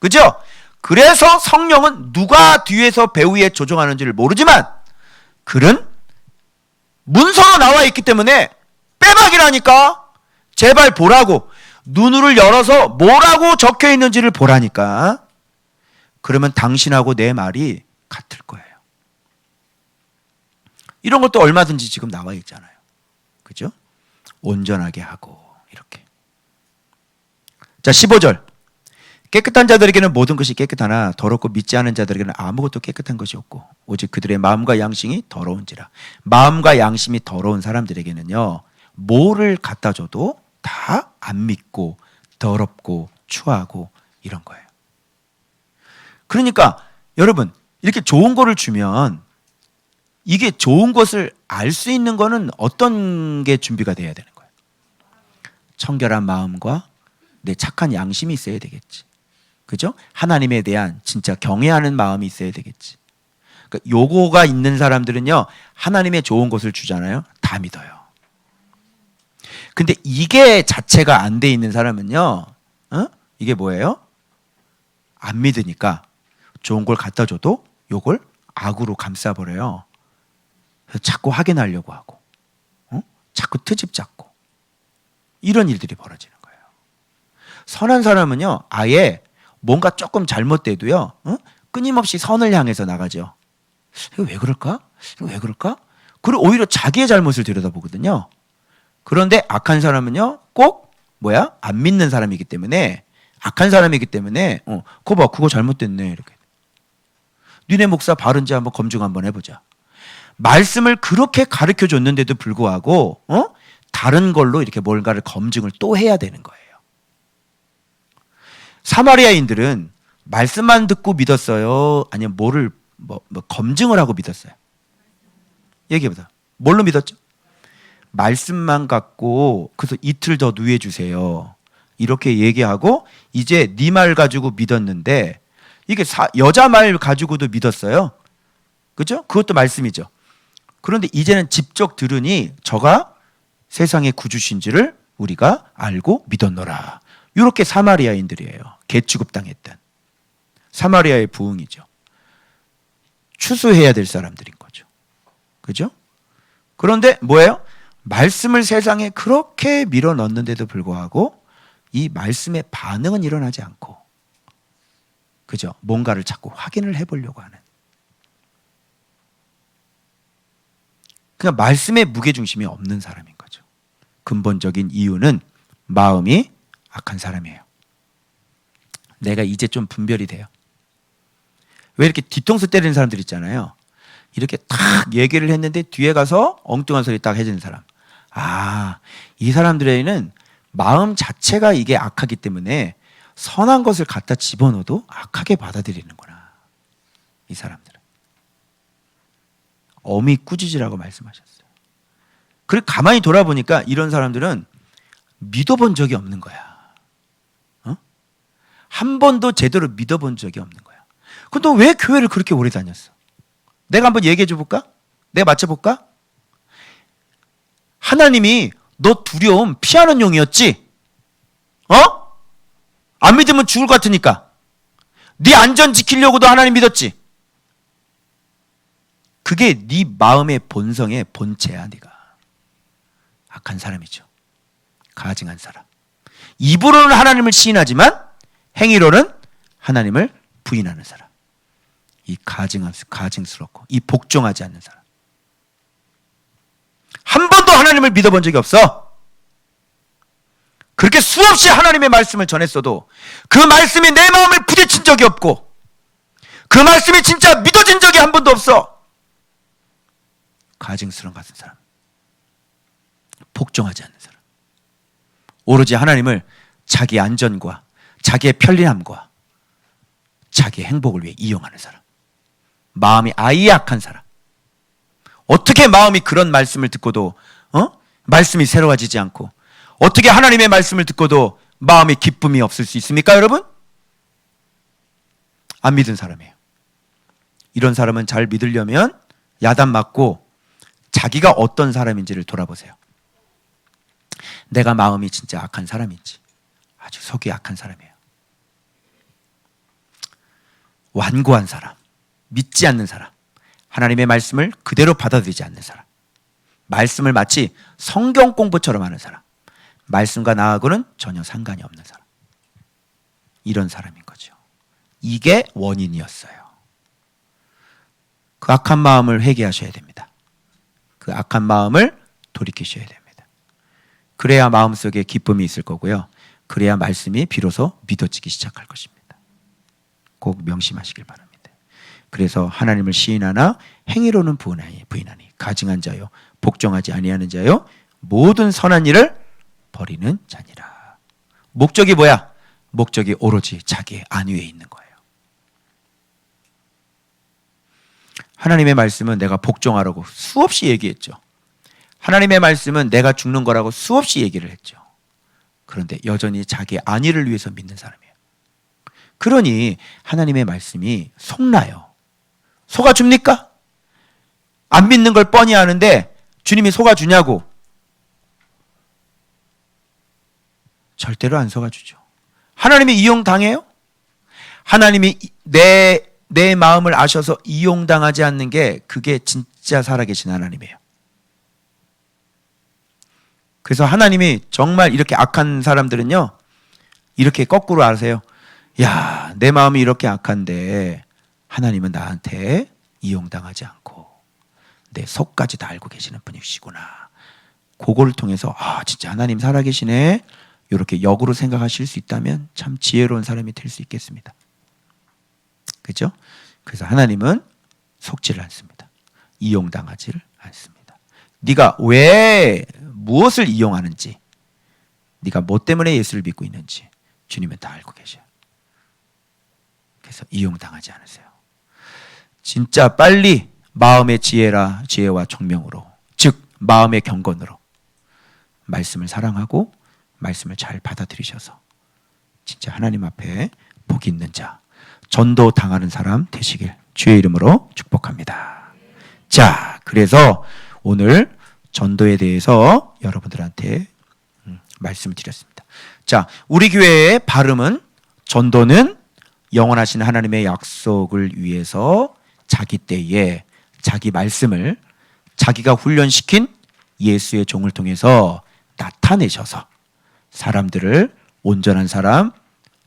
그죠? 그래서 성령은 누가 뒤에서 배후에 조종하는지를 모르지만 글은 문서로 나와 있기 때문에 빼박이라니까. 제발 보라고. 눈을 열어서 뭐라고 적혀 있는지를 보라니까. 그러면 당신하고 내 말이 같을 거예요. 이런 것도 얼마든지 지금 나와 있잖아요. 그죠? 온전하게 하고 이렇게. 자 15절. 깨끗한 자들에게는 모든 것이 깨끗하나 더럽고 믿지 않은 자들에게는 아무것도 깨끗한 것이 없고 오직 그들의 마음과 양심이 더러운지라. 마음과 양심이 더러운 사람들에게는요 뭐를 갖다 줘도 다 안 믿고 더럽고 추하고 이런 거예요. 그러니까 여러분 이렇게 좋은 거를 주면 이게 좋은 것을 알 수 있는 거는 어떤 게 준비가 돼야 되는 거예요? 청결한 마음과 내 착한 양심이 있어야 되겠지. 그죠? 하나님에 대한 진짜 경외하는 마음이 있어야 되겠지. 그러니까 요거가 있는 사람들은요 하나님의 좋은 것을 주잖아요. 다 믿어요. 근데 이게 자체가 안 돼 있는 사람은요 이게 뭐예요? 안 믿으니까 좋은 걸 갖다 줘도 요걸 악으로 감싸버려요. 그래서 자꾸 확인하려고 하고 자꾸 트집 잡고 이런 일들이 벌어지는 거예요. 선한 사람은요 아예 뭔가 조금 잘못돼도요 끊임없이 선을 향해서 나가죠. 이거 왜 그럴까? 이거 왜 그럴까? 그리고 오히려 자기의 잘못을 들여다보거든요. 그런데 악한 사람은요 꼭 안 믿는 사람이기 때문에 악한 사람이기 때문에 그거 봐 그거 잘못됐네 이렇게. 니네 목사 바른지 한번 검증 한번 해보자. 말씀을 그렇게 가르쳐 줬는데도 불구하고 다른 걸로 이렇게 뭔가를 검증을 또 해야 되는 거예요. 사마리아인들은 말씀만 듣고 믿었어요? 아니면 뭐를 검증을 하고 믿었어요? 얘기해보자. 뭘로 믿었죠? 말씀만 갖고 그래서 이틀 더 누해 주세요. 이렇게 얘기하고 이제 네 말 가지고 믿었는데 이게 여자 말 가지고도 믿었어요. 그죠? 그것도 말씀이죠. 그런데 이제는 직접 들으니 저가 세상의 구주신지를 우리가 알고 믿었노라. 이렇게 사마리아인들이에요. 개취급당했던 사마리아의 부흥이죠. 추수해야 될 사람들인 거죠. 그죠? 그런데 뭐예요? 말씀을 세상에 그렇게 밀어넣는데도 불구하고 이 말씀의 반응은 일어나지 않고 그죠? 뭔가를 자꾸 확인을 해보려고 하는. 그러니까 말씀의 무게중심이 없는 사람인 거죠. 근본적인 이유는 마음이 악한 사람이에요. 내가 이제 좀 분별이 돼요. 왜 이렇게 뒤통수 때리는 사람들 있잖아요. 이렇게 딱 얘기를 했는데 뒤에 가서 엉뚱한 소리 딱 해주는 사람. 아, 이 사람들에게는 마음 자체가 이게 악하기 때문에 선한 것을 갖다 집어넣어도 악하게 받아들이는구나. 이 사람들은. 어미 꾸짖으라고 말씀하셨어요. 그리고 가만히 돌아보니까 이런 사람들은 믿어본 적이 없는 거야. 한 번도 제대로 믿어본 적이 없는 거야. 그럼 너 왜 교회를 그렇게 오래 다녔어? 내가 한번 얘기해 줘 볼까? 내가 맞춰볼까? 하나님이 너 두려움 피하는 용이었지? 안 믿으면 죽을 것 같으니까. 네 안전 지키려고도 하나님 믿었지? 그게 네 마음의 본성의 본체야. 네가 악한 사람이죠. 가증한 사람. 입으로는 하나님을 시인하지만 행위로는 하나님을 부인하는 사람. 이 가증스럽고 이 복종하지 않는 사람. 한 번도 하나님을 믿어본 적이 없어. 그렇게 수없이 하나님의 말씀을 전했어도 그 말씀이 내 마음을 부딪힌 적이 없고 그 말씀이 진짜 믿어진 적이 한 번도 없어. 가증스러운 같은 사람. 복종하지 않는 사람. 오로지 하나님을 자기 안전과 자기의 편리함과 자기의 행복을 위해 이용하는 사람. 마음이 아예 약한 사람. 어떻게 마음이 그런 말씀을 듣고도 말씀이 새로워지지 않고 어떻게 하나님의 말씀을 듣고도 마음에 기쁨이 없을 수 있습니까, 여러분? 안 믿은 사람이에요. 이런 사람은 잘 믿으려면 야단 맞고 자기가 어떤 사람인지를 돌아보세요. 내가 마음이 진짜 악한 사람인지, 아주 속이 악한 사람이에요. 완고한 사람, 믿지 않는 사람, 하나님의 말씀을 그대로 받아들이지 않는 사람, 말씀을 마치 성경 공부처럼 하는 사람, 말씀과 나하고는 전혀 상관이 없는 사람. 이런 사람인 거죠. 이게 원인이었어요. 그 악한 마음을 회개하셔야 됩니다. 그 악한 마음을 돌이키셔야 됩니다. 그래야 마음속에 기쁨이 있을 거고요. 그래야 말씀이 비로소 믿어지기 시작할 것입니다. 꼭 명심하시길 바랍니다. 그래서 하나님을 시인하나 행위로는 부인하니 가증한 자요 복종하지 아니하는 자요 모든 선한 일을 버리는 자니라. 목적이 뭐야? 목적이 오로지 자기의 안위에 있는 거예요. 하나님의 말씀은 내가 복종하라고 수없이 얘기했죠. 하나님의 말씀은 내가 죽는 거라고 수없이 얘기를 했죠. 그런데 여전히 자기의 안위를 위해서 믿는 사람이에요. 그러니 하나님의 말씀이 속나요. 속아줍니까? 안 믿는 걸 뻔히 아는데 주님이 속아주냐고. 절대로 안 속아주죠. 하나님이 이용당해요? 하나님이 내 마음을 아셔서 이용당하지 않는 게 그게 진짜 살아계신 하나님이에요. 그래서 하나님이 정말 이렇게 악한 사람들은요, 이렇게 거꾸로 아세요. 야, 내 마음이 이렇게 악한데 하나님은 나한테 이용당하지 않고 내 속까지 다 알고 계시는 분이시구나. 그거를 통해서 진짜 하나님 살아계시네. 이렇게 역으로 생각하실 수 있다면 참 지혜로운 사람이 될 수 있겠습니다. 그렇죠? 그래서 하나님은 속지를 않습니다. 이용당하지를 않습니다. 네가 왜 무엇을 이용하는지, 네가 뭐 때문에 예수를 믿고 있는지 주님은 다 알고 계셔요. 그래서 이용당하지 않으세요. 진짜 빨리 마음의 지혜와 총명으로, 즉 마음의 경건으로 말씀을 사랑하고 말씀을 잘 받아들이셔서 진짜 하나님 앞에 복 있는 자, 전도 당하는 사람 되시길 주의 이름으로 축복합니다. 자, 그래서 오늘 전도에 대해서 여러분들한테 말씀을 드렸습니다. 자, 우리 교회의 발음은 전도는 영원하신 하나님의 약속을 위해서 자기 때에 자기 말씀을 자기가 훈련시킨 예수의 종을 통해서 나타내셔서 사람들을 온전한 사람,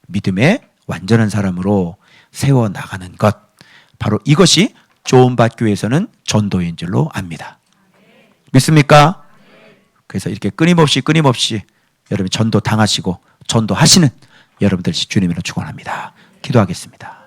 믿음의 완전한 사람으로 세워나가는 것, 바로 이것이 조은밭교회에서는 전도인 줄로 압니다. 믿습니까? 그래서 이렇게 끊임없이 여러분이 전도 당하시고 전도하시는 여러분들 주님으로 축원합니다. 기도하겠습니다.